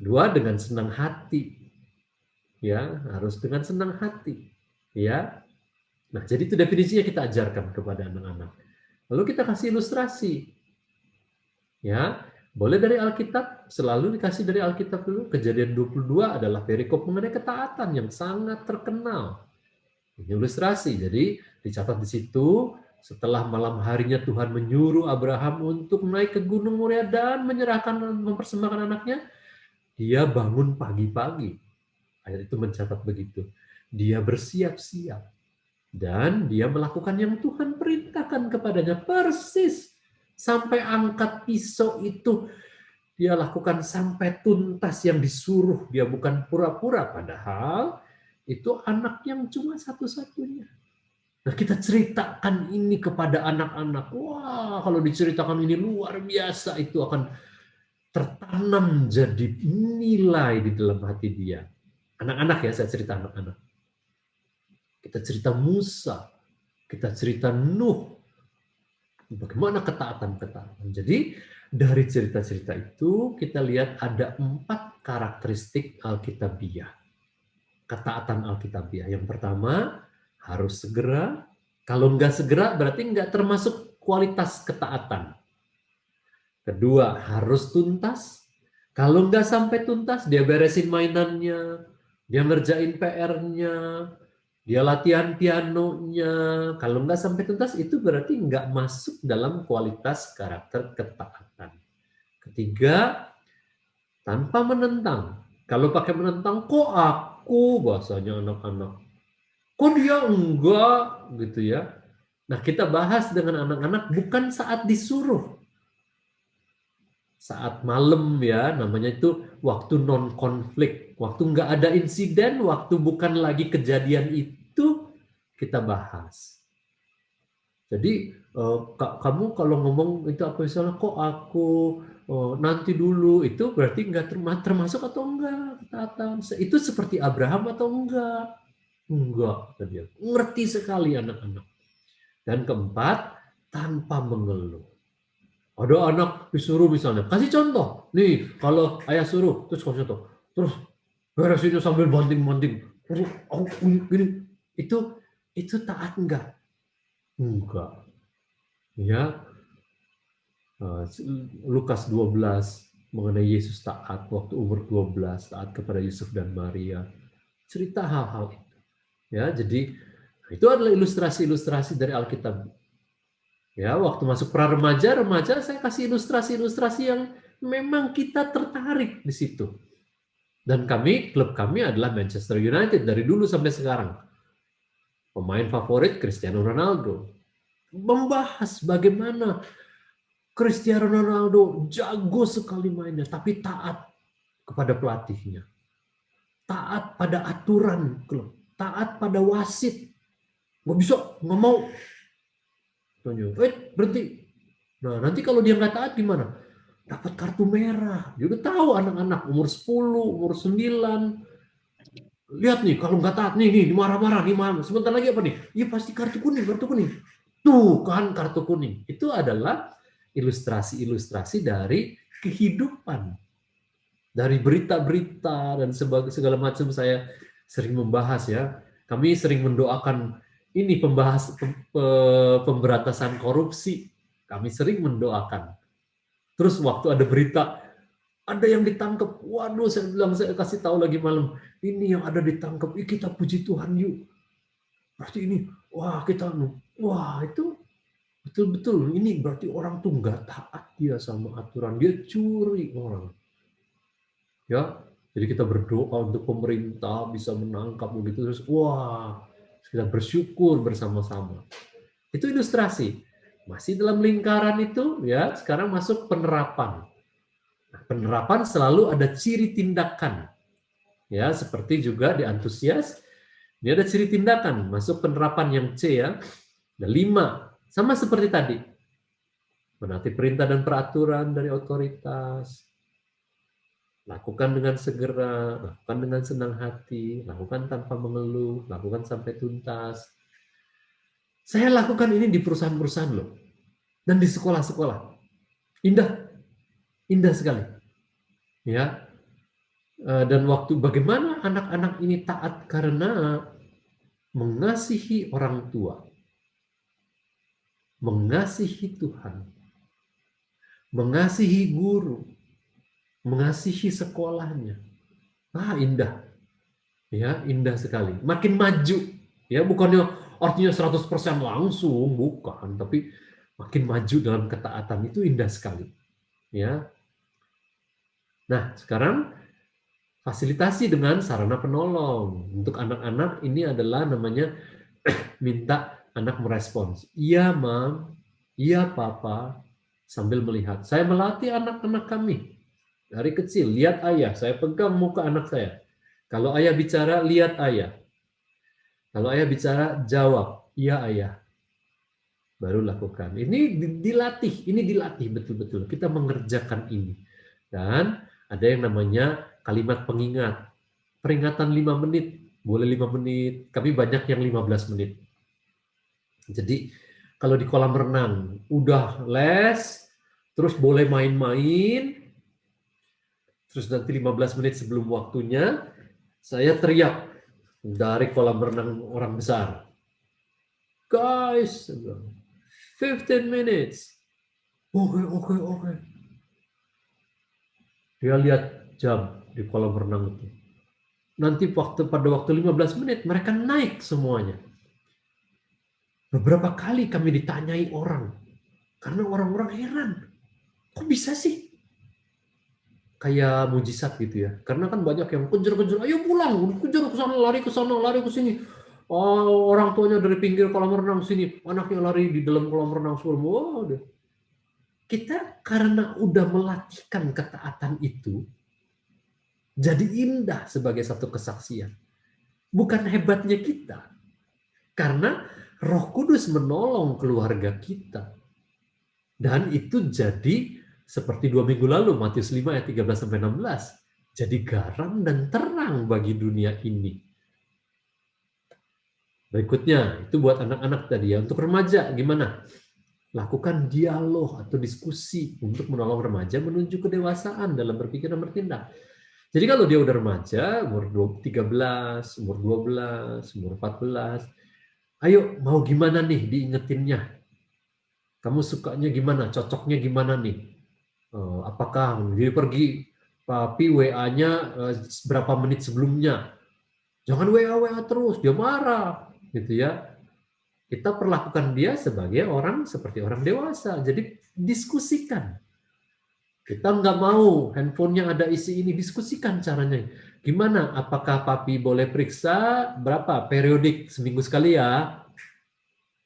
Dua, dengan senang hati. Ya, harus dengan senang hati. Ya. Nah, jadi itu definisinya kita ajarkan kepada anak-anak. Lalu kita kasih ilustrasi. Ya, boleh dari Alkitab, selalu dikasih dari Alkitab dulu. Kejadian 22 adalah perikop mengenai ketaatan yang sangat terkenal. Ini ilustrasi. Jadi dicatat di situ, setelah malam harinya Tuhan menyuruh Abraham untuk naik ke Gunung Moria dan mempersembahkan anaknya, dia bangun pagi-pagi. Ayat itu mencatat begitu. Dia bersiap-siap dan dia melakukan yang Tuhan perintahkan kepadanya persis sampai angkat pisau itu dia lakukan sampai tuntas yang disuruh. Dia bukan pura-pura, padahal itu anak yang cuma satu-satunya. Nah, kita ceritakan ini kepada anak-anak. Wah, kalau diceritakan ini luar biasa, itu akan tertanam jadi nilai di dalam hati dia. Anak-anak ya, saya cerita anak-anak. Kita cerita Musa, kita cerita Nuh, bagaimana ketaatan-ketaatan. Jadi dari cerita-cerita itu kita lihat ada 4 karakteristik Alkitabiah. Ketaatan Alkitabiah. Yang pertama, harus segera. Kalau nggak segera berarti nggak termasuk kualitas ketaatan. Kedua, harus tuntas. Kalau nggak sampai tuntas, dia beresin mainannya, dia ngerjain PR-nya, dia latihan pianonya. Kalau nggak sampai tuntas, itu berarti nggak masuk dalam kualitas karakter ketaatan. Ketiga, tanpa menentang. Kalau pakai menentang, kok aku, bahasanya anak-anak. Kok dia enggak, gitu ya. Nah, kita bahas dengan anak-anak bukan saat disuruh. Saat malam ya, namanya itu waktu non-konflik. Waktu nggak ada insiden, waktu bukan lagi kejadian itu, kita bahas. Jadi, kamu kalau ngomong itu apa misalnya, kok aku nanti dulu, itu berarti nggak termasuk atau enggak ketaatan. Itu seperti Abraham atau enggak? Enggak, kata dia. Ngerti sekali anak-anak. Dan keempat, tanpa mengeluh. Ada anak disuruh misalnya, kasih contoh. Nih, kalau ayah suruh, terus kasih contoh. Terus beresinnya sambil banting-banting. Terus aku gini. Itu taat enggak? Enggak. Ya. Lukas 12 mengenai Yesus taat waktu umur 12, taat kepada Yusuf dan Maria. Cerita hal-hal itu. Ya, jadi itu adalah ilustrasi-ilustrasi dari Alkitab. Ya, waktu masuk pra-remaja, remaja saya kasih ilustrasi-ilustrasi yang memang kita tertarik di situ. Dan klub kami adalah Manchester United dari dulu sampai sekarang. Pemain favorit Cristiano Ronaldo. Membahas bagaimana Cristiano Ronaldo jago sekali mainnya, tapi taat kepada pelatihnya. Taat pada aturan klub. Taat pada wasit. Nggak bisa, nggak mau. Berhenti. Nah, nanti kalau dia nggak taat gimana? Dapat kartu merah. Dia udah tahu anak-anak umur 10, umur 9. Lihat nih, kalau nggak taat nih marah-marah, nih marah. Sebentar lagi apa nih? Ya pasti kartu kuning. Tuh kan kartu kuning. Itu adalah ilustrasi-ilustrasi dari kehidupan. Dari berita-berita dan segala macam saya sering membahas ya. Kami sering mendoakan ini pemberantasan korupsi. Kami sering mendoakan. Terus waktu ada berita, ada yang ditangkap. Waduh, saya kasih tahu lagi malam. Ini yang ada ditangkap. Kita puji Tuhan yuk. Berarti ini, itu betul-betul. Ini berarti orang tuh nggak taat dia sama aturan. Dia curi orang. Ya, jadi kita berdoa untuk pemerintah bisa menangkap begitu. Terus, kita bersyukur bersama-sama. Itu ilustrasi. Masih dalam lingkaran itu, ya. Sekarang masuk penerapan. Nah, penerapan selalu ada ciri tindakan. Ya, seperti juga di antusias, ini ada ciri tindakan. Masuk penerapan yang C ya. Ada 5. Sama seperti tadi. Menaati perintah dan peraturan dari otoritas. Lakukan dengan segera, lakukan dengan senang hati, lakukan tanpa mengeluh, lakukan sampai tuntas. Saya lakukan ini di perusahaan-perusahaan loh. Dan di sekolah-sekolah. Indah sekali. Ya. Dan waktu bagaimana anak-anak ini taat karena mengasihi orang tua, mengasihi Tuhan, mengasihi guru, mengasihi sekolahnya. Indah. Ya, indah sekali. Makin maju. Ya, bukannya artinya 100% langsung, bukan, tapi makin maju dalam ketaatan itu indah sekali. Ya. Nah, sekarang fasilitasi dengan sarana penolong. Untuk anak-anak ini adalah namanya minta anak merespons. Iya, Mam. Iya, Papa. Sambil melihat. Saya melatih anak-anak kami. Dari kecil, lihat ayah. Saya pegang muka anak saya. Kalau ayah bicara, lihat ayah. Kalau ayah bicara, jawab. Iya, ayah. Baru lakukan. Ini dilatih betul-betul. Kita mengerjakan ini. Dan ada yang namanya kalimat pengingat. Peringatan 5 menit. Boleh 5 menit. Kami banyak yang 15 menit. Jadi kalau di kolam renang udah les, terus boleh main-main, terus nanti 15 menit sebelum waktunya saya teriak dari kolam renang orang besar, guys, 15 minutes. Oke. Dia lihat jam di kolam renang itu. Nanti pada waktu 15 menit mereka naik semuanya. Beberapa kali kami ditanyai orang, karena orang-orang heran, kok bisa sih? Kayak mujizat gitu ya. Karena kan banyak yang kejar-kejar, ayo pulang, kejar ke sana, lari ke sini. Oh, orang tuanya dari pinggir kolam renang sini, anaknya lari di dalam kolam renang semua. Kita karena udah melatihkan ketaatan itu, jadi indah sebagai satu kesaksian. Bukan hebatnya kita. Karena Roh Kudus menolong keluarga kita. Dan itu jadi seperti 2 minggu lalu, Matius 5 ayat 13-16. Jadi garam dan terang bagi dunia ini. Berikutnya, itu buat anak-anak tadi ya. Untuk remaja, gimana? Lakukan dialog atau diskusi untuk menolong remaja menuju kedewasaan dalam berpikir dan bertindak. Jadi kalau dia udah remaja, umur 13, umur 12, umur 14, ayo mau gimana nih diingetinnya? Kamu sukanya gimana? Cocoknya gimana nih? Apakah dia pergi, tapi WA-nya berapa menit sebelumnya? Jangan WA terus, dia marah, gitu ya. Kita perlakukan dia sebagai orang seperti orang dewasa. Jadi diskusikan. Kita nggak mau handphonenya ada isi ini, diskusikan caranya. Gimana? Apakah papi boleh periksa berapa? Periodik seminggu sekali ya.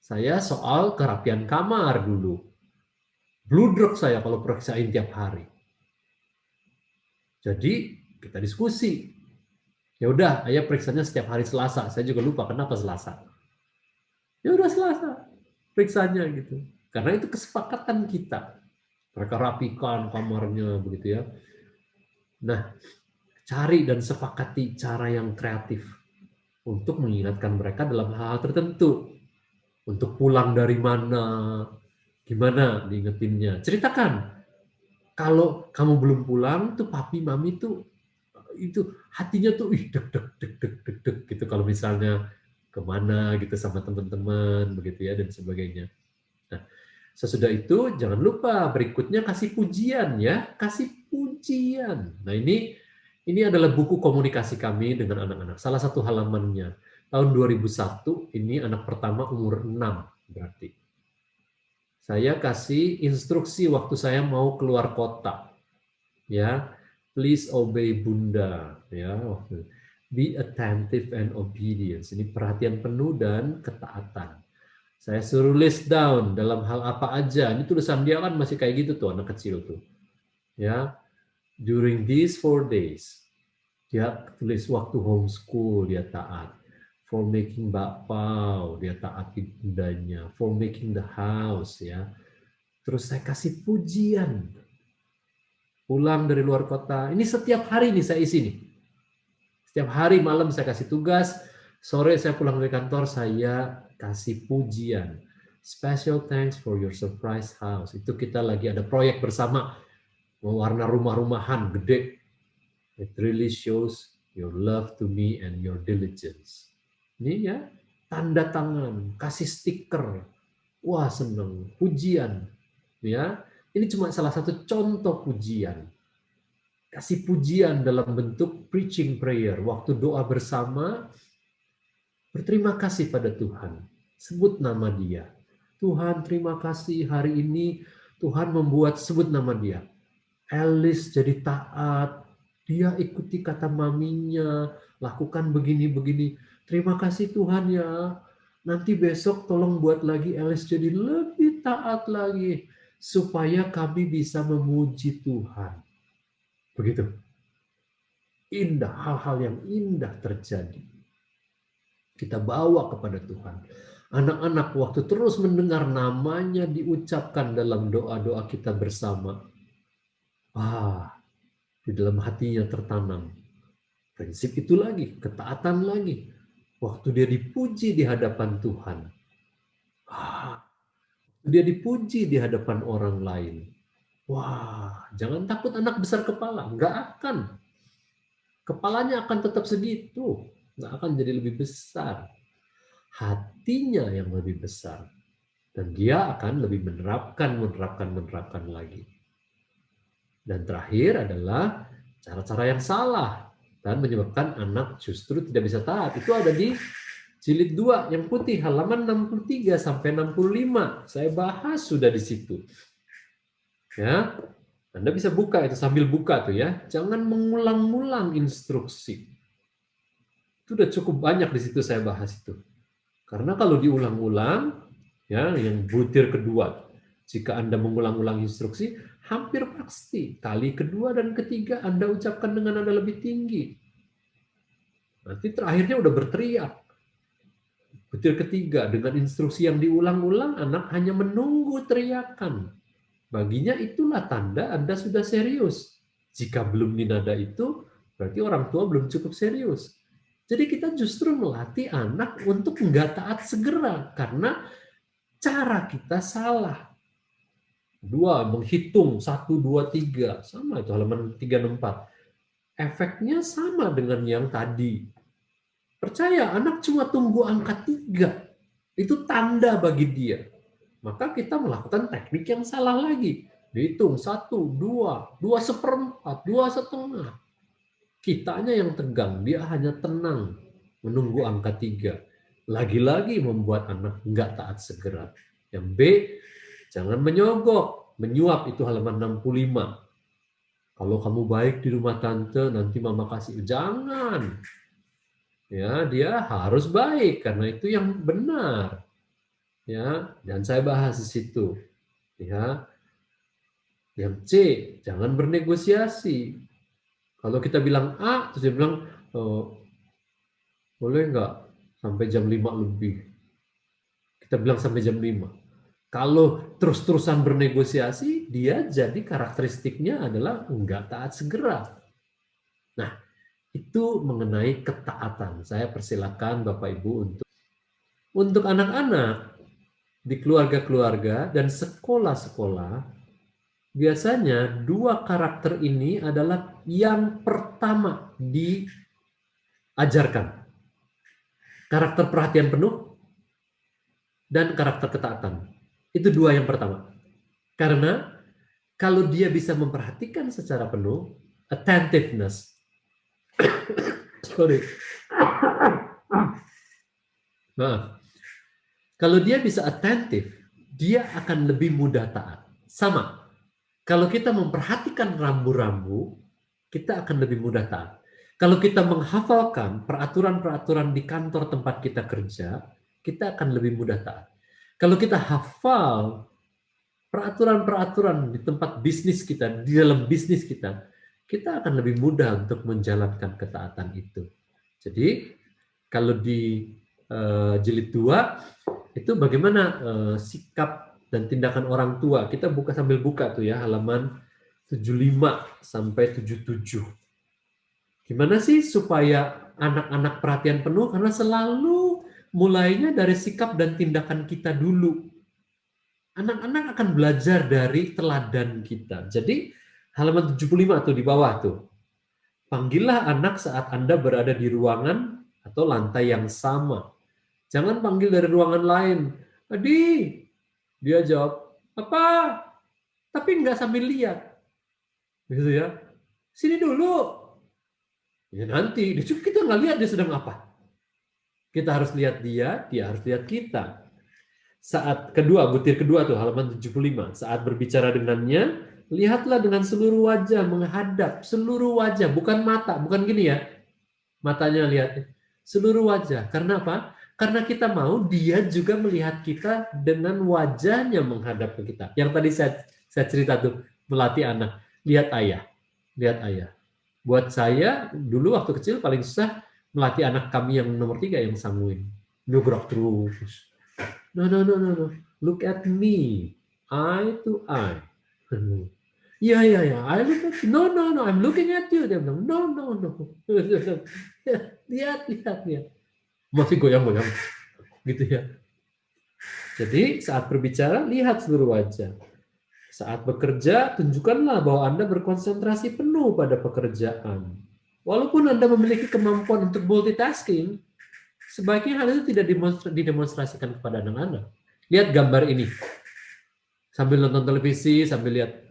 Saya soal kerapian kamar dulu. Bludruk saya kalau periksain tiap hari. Jadi kita diskusi. Ya udah, ayah periksanya setiap hari Selasa. Saya juga lupa kenapa Selasa. Ya udah Selasa periksanya gitu. Karena itu kesepakatan kita. Mereka rapikan kamarnya begitu ya. Nah, cari dan sepakati cara yang kreatif untuk mengingatkan mereka dalam hal-hal tertentu. Untuk pulang dari mana, gimana diingetinnya. Ceritakan. Kalau kamu belum pulang, tuh papi mami tuh itu hatinya tuh deg gitu kalau misalnya kemana gitu sama teman-teman begitu ya dan sebagainya. Nah, sesudah itu jangan lupa berikutnya kasih pujian ya, kasih pujian. Nah, ini adalah buku komunikasi kami dengan anak-anak. Salah satu halamannya tahun 2001 ini anak pertama umur 6 berarti. Saya kasih instruksi waktu saya mau keluar kota. Ya, please obey Bunda ya. Be attentive and obedience. Ini perhatian penuh dan ketaatan. Saya suruh list down dalam hal apa aja. Ini tulisan dia kan masih kayak gitu tuh anak kecil tuh. Ya. During these 4 days. Dia tulis waktu homeschool dia taat. For making bakpao dia taat bundanya. For making the house ya. Terus saya kasih pujian. Pulang dari luar kota. Ini setiap hari nih saya isi nih. Setiap hari malam saya kasih tugas, sore saya pulang dari kantor, saya kasih pujian. Special thanks for your surprise house. Itu kita lagi ada proyek bersama, mewarna rumah-rumahan gede. It really shows your love to me and your diligence. Ini ya, tanda tangan, kasih stiker. Wah, seneng. Pujian. Ya, ini cuma salah satu contoh pujian. Kasih pujian dalam bentuk preaching prayer. Waktu doa bersama, berterima kasih pada Tuhan. Sebut nama Dia. Tuhan, terima kasih hari ini Tuhan membuat, sebut nama Dia. Alice jadi taat. Dia ikuti kata maminya, lakukan begini-begini. Terima kasih Tuhan ya. Nanti besok tolong buat lagi Alice jadi lebih taat lagi. Supaya kami bisa memuji Tuhan. Begitu. Indah, hal-hal yang indah terjadi. Kita bawa kepada Tuhan. Anak-anak waktu terus mendengar namanya diucapkan dalam doa-doa kita bersama. Di dalam hatinya tertanam. Prinsip itu lagi, ketaatan lagi. Waktu dia dipuji di hadapan Tuhan. Dia dipuji di hadapan orang lain. Wah, jangan takut anak besar kepala. Nggak akan. Kepalanya akan tetap segitu. Nggak akan jadi lebih besar. Hatinya yang lebih besar. Dan dia akan lebih menerapkan lagi. Dan terakhir adalah cara-cara yang salah dan menyebabkan anak justru tidak bisa taat. Itu ada di jilid 2 yang putih, halaman 63 sampai 65. Saya bahas sudah di situ. Ya, Anda bisa buka itu sambil buka tuh ya. Jangan mengulang-ulang instruksi. Itu udah cukup banyak di situ saya bahas itu. Karena kalau diulang-ulang, ya, yang butir kedua, jika Anda mengulang-ulang instruksi, hampir pasti kali kedua dan ketiga Anda ucapkan dengan nada lebih tinggi. Nanti terakhirnya udah berteriak. Butir ketiga, dengan instruksi yang diulang-ulang, anak hanya menunggu teriakan. Baginya itulah tanda Anda sudah serius. Jika belum di nada itu, berarti orang tua belum cukup serius. Jadi kita justru melatih anak untuk nggak taat segera, karena cara kita salah. 2, menghitung 1, 2, 3. Sama itu halaman 364. Efeknya sama dengan yang tadi. Percaya, anak cuma tunggu angka 3. Itu tanda bagi dia. Maka kita melakukan teknik yang salah lagi. Dihitung 1, 2, 2/4, 2,5. Kitanya yang tegang, dia hanya tenang menunggu angka 3. Lagi-lagi membuat anak nggak taat segera. Yang B, jangan menyogok, menyuap, itu halaman 65. Kalau kamu baik di rumah tante, nanti mama kasih. Jangan. Ya, dia harus baik karena itu yang benar. Ya, dan saya bahas di situ. Ya. Yang C, jangan bernegosiasi. Kalau kita bilang A, terus dia bilang, boleh nggak sampai jam 5 lebih? Kita bilang sampai jam 5. Kalau terus-terusan bernegosiasi, dia jadi karakteristiknya adalah nggak taat segera. Nah, itu mengenai ketaatan. Saya persilakan Bapak Ibu untuk anak-anak di keluarga-keluarga dan sekolah-sekolah, biasanya 2 karakter ini adalah yang pertama diajarkan. Karakter perhatian penuh dan karakter ketaatan. Itu 2 yang pertama. Karena kalau dia bisa memperhatikan secara penuh, attentiveness. Sorry. Maaf. Kalau dia bisa attentive, dia akan lebih mudah taat. Sama. Kalau kita memperhatikan rambu-rambu, kita akan lebih mudah taat. Kalau kita menghafalkan peraturan-peraturan di kantor tempat kita kerja, kita akan lebih mudah taat. Kalau kita hafal peraturan-peraturan di tempat bisnis kita, di dalam bisnis kita akan lebih mudah untuk menjalankan ketaatan itu. Jadi, kalau di jilid 2, itu bagaimana sikap dan tindakan orang tua. Kita buka sambil buka tuh ya, halaman 75 sampai 77. Gimana sih supaya anak-anak perhatian penuh? Karena selalu mulainya dari sikap dan tindakan kita dulu. Anak-anak akan belajar dari teladan kita. Jadi halaman 75 tuh di bawah tuh. Panggillah anak saat Anda berada di ruangan atau lantai yang sama. Jangan panggil dari ruangan lain. Adi, dia jawab, apa? Tapi nggak sambil lihat. Gitu ya. Sini dulu. Ya nanti, kita nggak lihat dia sedang apa. Kita harus lihat dia harus lihat kita. Saat kedua, butir kedua tuh, halaman 75. Saat berbicara dengannya, lihatlah dengan seluruh wajah, menghadap seluruh wajah, bukan mata, bukan gini ya. Matanya lihat, seluruh wajah. Karena apa? Karena kita mau dia juga melihat kita dengan wajahnya menghadap ke kita. Yang tadi saya cerita tuh, melatih anak. Lihat ayah. Lihat ayah. Buat saya, dulu waktu kecil paling susah melatih anak kami yang nomor 3 yang sanguin. Nugrok terus. No. Look at me. Eye to eye. Ya. I look at you. No. I'm looking at you. Dia bilang, no. Lihat. Masih goyang-goyang. Gitu ya. Jadi saat berbicara, lihat seluruh wajah. Saat bekerja, tunjukkanlah bahwa Anda berkonsentrasi penuh pada pekerjaan. Walaupun Anda memiliki kemampuan untuk multitasking, sebaiknya hal itu tidak didemonstrasikan kepada anak-anak. Lihat gambar ini. Sambil nonton televisi, sambil lihat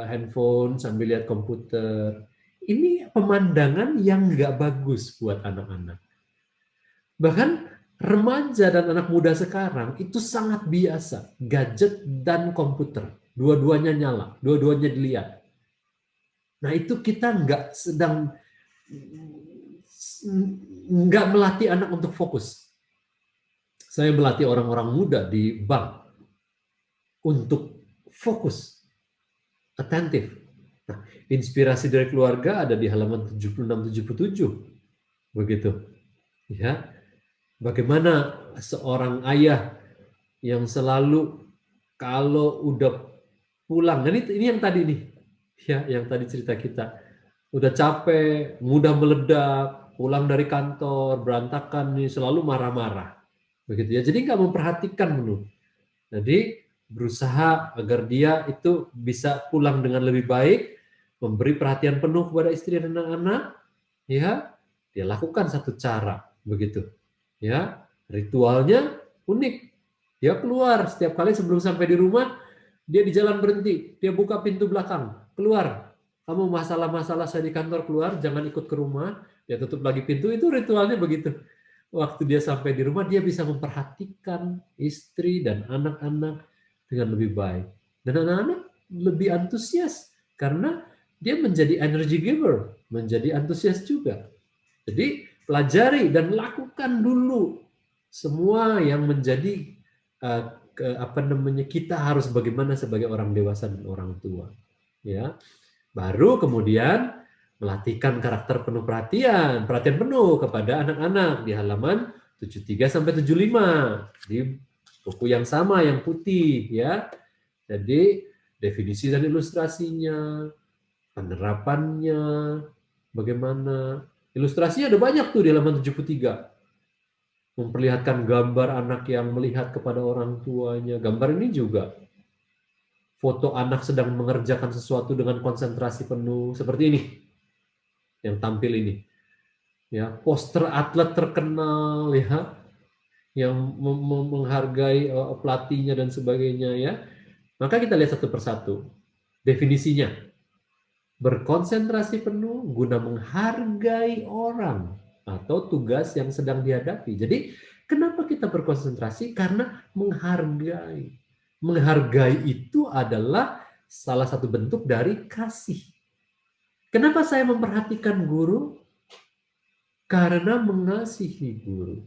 handphone, sambil lihat komputer. Ini pemandangan yang nggak bagus buat anak-anak. Bahkan remaja dan anak muda sekarang itu sangat biasa. Gadget dan komputer. Dua-duanya nyala, dua-duanya dilihat. Nah itu kita nggak melatih anak untuk fokus. Saya melatih orang-orang muda di bank untuk fokus, attentif. Nah, inspirasi dari keluarga ada di halaman 76-77. Begitu. Ya. Bagaimana seorang ayah yang selalu kalau udah pulang, dan ini yang tadi nih, ya, yang tadi cerita kita, udah capek, mudah meledak, pulang dari kantor, berantakan nih, selalu marah-marah, begitu ya. Jadi nggak memperhatikan penuh. Jadi berusaha agar dia itu bisa pulang dengan lebih baik, memberi perhatian penuh kepada istri dan anak-anak, ya, dia lakukan satu cara, begitu, ya, ritualnya unik. Dia keluar setiap kali sebelum sampai di rumah. Dia di jalan berhenti, dia buka pintu belakang, keluar. Kamu masalah-masalah saya di kantor, keluar, jangan ikut ke rumah. Dia tutup lagi pintu, itu ritualnya begitu. Waktu dia sampai di rumah, dia bisa memperhatikan istri dan anak-anak dengan lebih baik. Dan anak-anak lebih antusias, karena dia menjadi energy giver, menjadi antusias juga. Jadi pelajari dan lakukan dulu semua yang menjadi kita harus bagaimana sebagai orang dewasa dan orang tua, ya. Baru kemudian melatihkan karakter penuh perhatian penuh kepada anak-anak di halaman 73 sampai 75 di buku yang sama yang putih, ya. Jadi definisi dan ilustrasinya, penerapannya, bagaimana. Ilustrasinya ada banyak tuh di halaman 73. Memperlihatkan gambar anak yang melihat kepada orang tuanya. Gambar ini juga foto anak sedang mengerjakan sesuatu dengan konsentrasi penuh, seperti ini yang tampil ini, ya, poster atlet terkenal, ya, yang menghargai pelatihnya dan sebagainya, ya. Maka kita lihat satu persatu definisinya. Berkonsentrasi penuh guna menghargai orang atau tugas yang sedang dihadapi. Jadi kenapa kita berkonsentrasi? Karena menghargai. Menghargai itu adalah salah satu bentuk dari kasih. Kenapa saya memperhatikan guru? Karena mengasihi guru.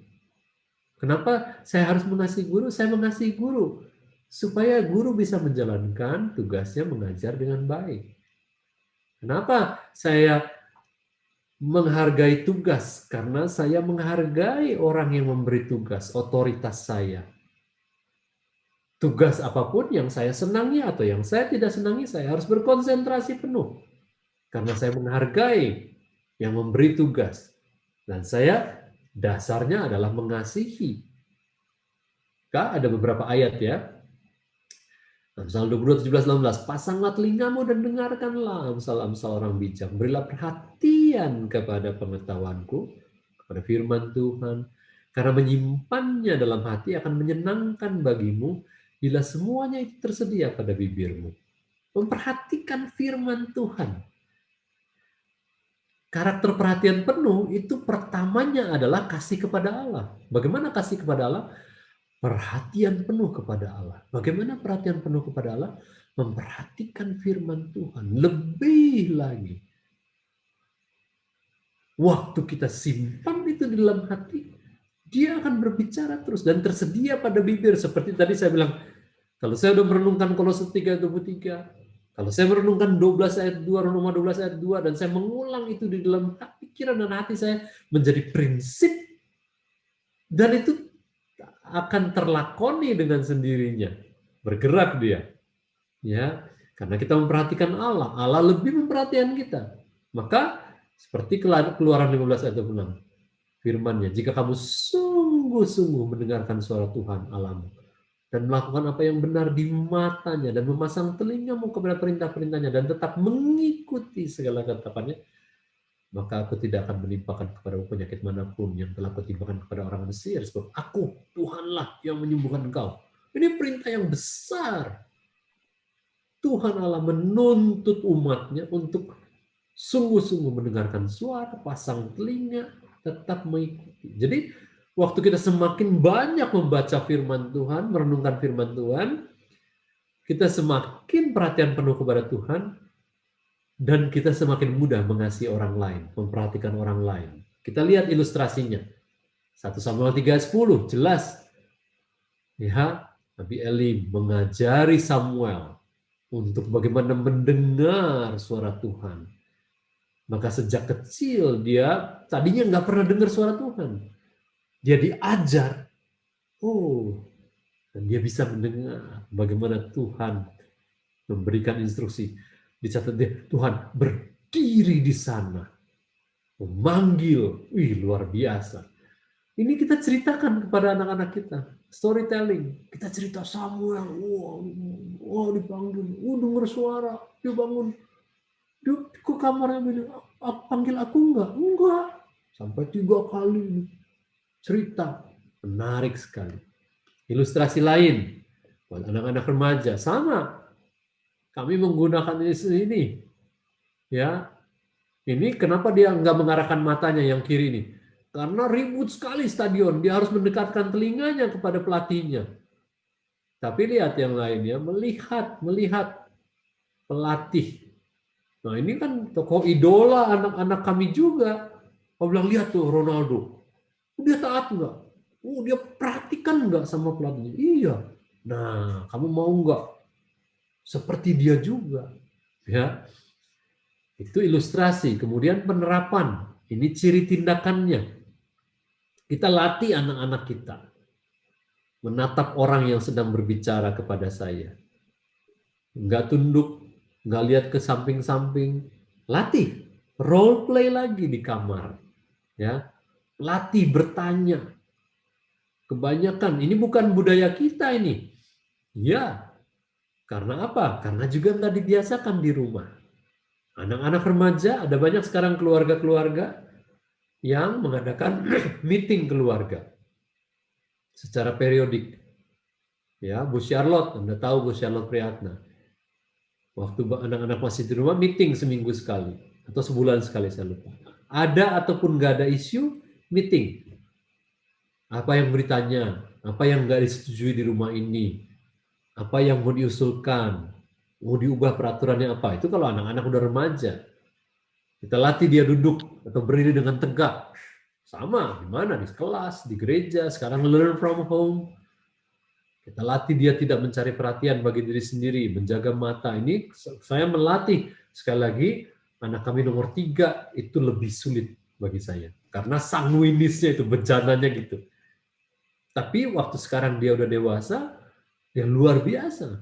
Kenapa saya harus mengasihi guru? Saya mengasihi guru supaya guru bisa menjalankan tugasnya mengajar dengan baik. Kenapa saya menghargai tugas? Karena saya menghargai orang yang memberi tugas, otoritas saya. Tugas apapun yang saya senangi atau yang saya tidak senangi, saya harus berkonsentrasi penuh. Karena saya menghargai yang memberi tugas. Dan saya dasarnya adalah mengasihi. Ada beberapa ayat, ya. Amsal 22, 17, 18. Pasanglah telingamu dan dengarkanlah amsal-amsal orang bijak. Berilah perhatian kepada pengetahuanku, kepada firman Tuhan. Karena menyimpannya dalam hati akan menyenangkan bagimu bila semuanya itu tersedia pada bibirmu. Memperhatikan firman Tuhan. Karakter perhatian penuh itu pertamanya adalah kasih kepada Allah. Bagaimana kasih kepada Allah? Perhatian penuh kepada Allah. Bagaimana perhatian penuh kepada Allah? Memperhatikan firman Tuhan. Lebih lagi. Waktu kita simpan itu di dalam hati, dia akan berbicara terus dan tersedia pada bibir. Seperti tadi saya bilang, kalau saya sudah merenungkan Kolose 3:23, kalau saya merenungkan 12 ayat 2, Roma 12 ayat 2, dan saya mengulang itu di dalam pikiran dan hati saya menjadi prinsip, dan itu akan terlakoni dengan sendirinya. Bergerak dia. Ya, karena kita memperhatikan Allah. Allah lebih memperhatikan kita. Maka seperti Keluaran 15 ayat 26. Firman-Nya, jika kamu sungguh-sungguh mendengarkan suara Tuhan Allahmu dan melakukan apa yang benar di matanya dan memasang telingamu kepada perintah-perintahnya dan tetap mengikuti segala ketetapannya, maka aku tidak akan menimpakan kepadamu penyakit manapun yang telah kutimpakan kepada orang Mesir, sebab aku, Tuhanlah yang menyembuhkan engkau. Ini perintah yang besar. Tuhan Allah menuntut umatnya untuk sungguh-sungguh mendengarkan suara, pasang telinga, tetap mengikuti. Jadi, waktu kita semakin banyak membaca firman Tuhan, merenungkan firman Tuhan, kita semakin perhatian penuh kepada Tuhan, dan kita semakin mudah mengasihi orang lain, memperhatikan orang lain. Kita lihat ilustrasinya. 1 Samuel 3:10, jelas. Ya, Nabi Eli mengajari Samuel untuk bagaimana mendengar suara Tuhan. Maka sejak kecil dia tadinya nggak pernah dengar suara Tuhan. Dia diajar. Dan dia bisa mendengar bagaimana Tuhan memberikan instruksi. Dicatat dia, Tuhan berdiri di sana, memanggil, luar biasa. Ini kita ceritakan kepada anak-anak kita, storytelling. Kita cerita Samuel, dipanggil, dengar suara, dia bangun, dia ke kamarnya bilang, panggil aku enggak, sampai 3 kali cerita, menarik sekali. Ilustrasi lain, buat anak-anak remaja, sama. Kami menggunakan ini, ya. Ini kenapa dia nggak mengarahkan matanya yang kiri ini? Karena ribut sekali stadion, dia harus mendekatkan telinganya kepada pelatihnya. Tapi lihat yang lainnya, melihat pelatih. Nah ini kan tokoh idola anak-anak kami juga. Kau bilang lihat tuh Ronaldo, dia taat nggak? Dia perhatikan nggak sama pelatihnya? Iya. Nah kamu mau nggak? Seperti dia juga, ya. Itu ilustrasi. Kemudian penerapan, ini ciri tindakannya. Kita latih anak-anak kita menatap orang yang sedang berbicara kepada saya. Enggak tunduk, enggak lihat ke samping-samping. Latih, role play lagi di kamar, ya. Latih bertanya. Kebanyakan ini bukan budaya kita ini, ya. Karena apa? Karena juga nggak dibiasakan di rumah. Anak-anak remaja, ada banyak sekarang keluarga-keluarga yang mengadakan meeting keluarga secara periodik. Ya, Bu Charlotte, Anda tahu Bu Charlotte Priyatna. Waktu anak-anak masih di rumah, meeting seminggu sekali. Atau sebulan sekali, saya lupa. Ada ataupun nggak ada isu, meeting. Apa yang beritanya? Apa yang nggak disetujui di rumah ini? Apa yang mau diusulkan, mau diubah peraturannya apa, itu kalau anak-anak udah remaja. Kita latih dia duduk atau berdiri dengan tegak. Sama, di mana? Di kelas, di gereja, sekarang learn from home. Kita latih dia tidak mencari perhatian bagi diri sendiri, menjaga mata. Ini saya melatih, sekali lagi, anak kami nomor 3 itu lebih sulit bagi saya. Karena sanguinisnya itu, bejananya gitu. Tapi waktu sekarang dia udah dewasa, yang luar biasa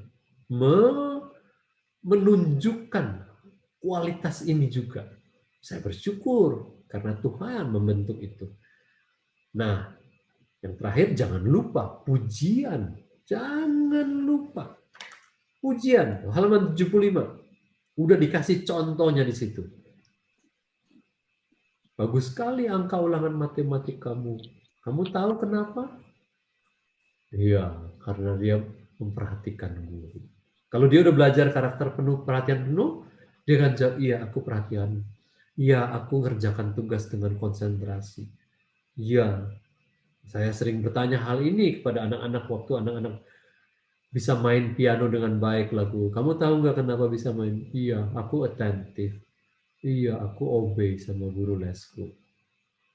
menunjukkan kualitas ini juga. Saya bersyukur karena Tuhan membentuk itu. Nah, yang terakhir jangan lupa pujian. Jangan lupa. Ujian, halaman 75. Udah dikasih contohnya di situ. Bagus sekali angka ulangan matematik kamu. Kamu tahu kenapa? Iya, karena dia memperhatikan guru. Kalau dia udah belajar karakter penuh, perhatian penuh, dia akan jawab, iya aku perhatian. Iya, aku ngerjakan tugas dengan konsentrasi. Iya, saya sering bertanya hal ini kepada anak-anak waktu anak-anak bisa main piano dengan baik lagu. Kamu tahu nggak kenapa bisa main? Iya, aku attentive. Iya, aku obey sama guru lesku.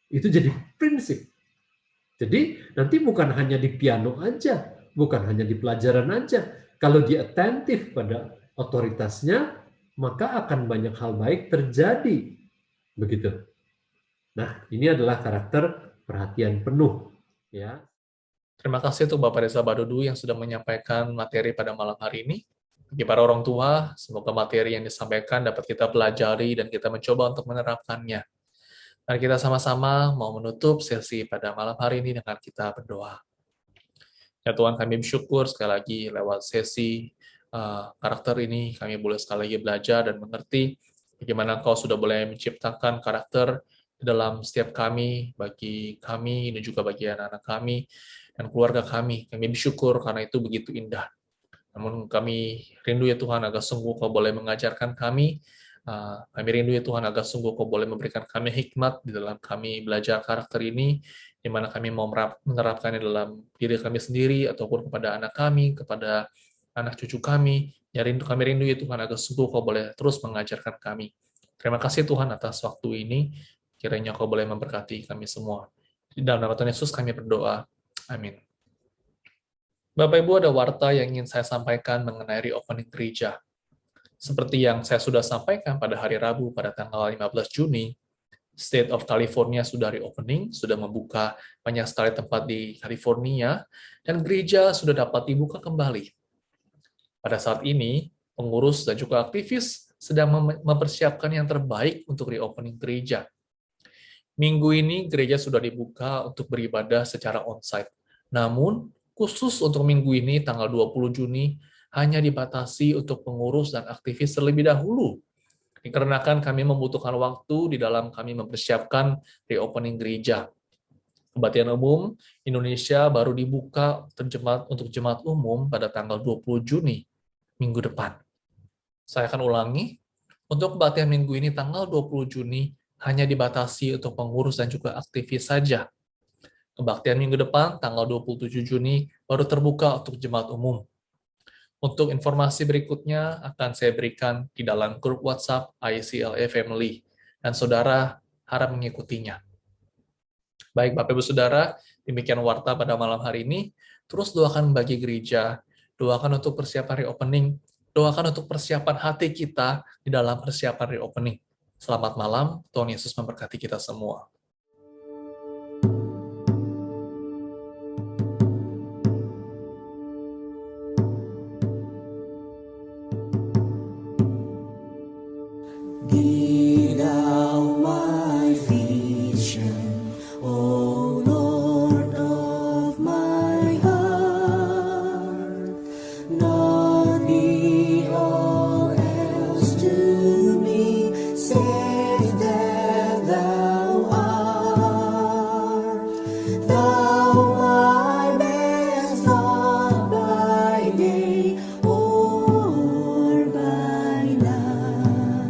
Itu jadi prinsip. Jadi nanti bukan hanya di piano aja, bukan hanya di pelajaran aja. Kalau dia attentif pada otoritasnya, maka akan banyak hal baik terjadi. Begitu. Nah, ini adalah karakter perhatian penuh. Ya. Terima kasih untuk Bapak Reza Badudu yang sudah menyampaikan materi pada malam hari ini. Bagi para orang tua, semoga materi yang disampaikan dapat kita pelajari dan kita mencoba untuk menerapkannya. Mari kita sama-sama mau menutup sesi pada malam hari ini dengan kita berdoa. Ya Tuhan, kami bersyukur sekali lagi lewat sesi karakter ini, kami boleh sekali lagi belajar dan mengerti bagaimana Kau sudah boleh menciptakan karakter di dalam setiap kami, bagi kami, dan juga bagi anak-anak kami, dan keluarga kami. Kami bersyukur karena itu begitu indah. Namun kami rindu ya Tuhan agar sungguh Kau boleh mengajarkan kami. Kami rindu ya Tuhan agar sungguh Kau boleh memberikan kami hikmat di dalam kami belajar karakter ini, di mana kami mau menerapkannya dalam diri kami sendiri, ataupun kepada anak kami, kepada anak cucu kami. Ya kami rindu ya Tuhan agar sungguh Kau boleh terus mengajarkan kami. Terima kasih Tuhan atas waktu ini. Kiranya Kau boleh memberkati kami semua. Di dalam nama Tuhan Yesus kami berdoa. Amin. Bapak Ibu, ada warta yang ingin saya sampaikan mengenai reopening gereja. Seperti yang saya sudah sampaikan pada hari Rabu pada tanggal 15 Juni, State of California sudah reopening, sudah membuka banyak sekali tempat di California, dan gereja sudah dapat dibuka kembali. Pada saat ini, pengurus dan juga aktivis sedang mempersiapkan yang terbaik untuk reopening gereja. Minggu ini gereja sudah dibuka untuk beribadah secara onsite. Namun, khusus untuk minggu ini, tanggal 20 Juni, hanya dibatasi untuk pengurus dan aktivis terlebih dahulu. Dikarenakan kami membutuhkan waktu di dalam kami mempersiapkan reopening gereja. Kebaktian umum Indonesia baru dibuka untuk jemaat umum pada tanggal 20 Juni, minggu depan. Saya akan ulangi, untuk kebaktian minggu ini tanggal 20 Juni hanya dibatasi untuk pengurus dan juga aktivis saja. Kebaktian minggu depan, tanggal 27 Juni, baru terbuka untuk jemaat umum. Untuk informasi berikutnya akan saya berikan di dalam grup WhatsApp ICLA Family, dan saudara harap mengikutinya. Baik Bapak Ibu Saudara, demikian warta pada malam hari ini. Terus doakan bagi gereja, doakan untuk persiapan reopening, doakan untuk persiapan hati kita di dalam persiapan reopening. Selamat malam, Tuhan Yesus memberkati kita semua. Be thou my vision, O Lord of my heart, not be all else to me, save that thou art. Thou my best thought by day or by night,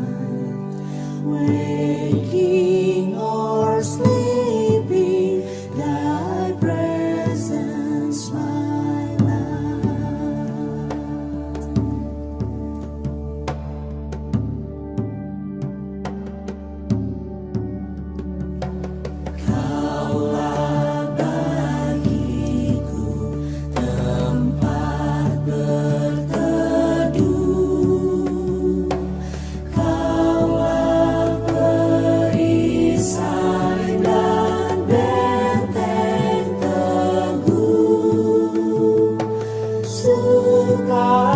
waking or sleeping, thy presence my light. Kaulah bagiku tempat berteduh, Kaulah perisai dan benteng teguh, suka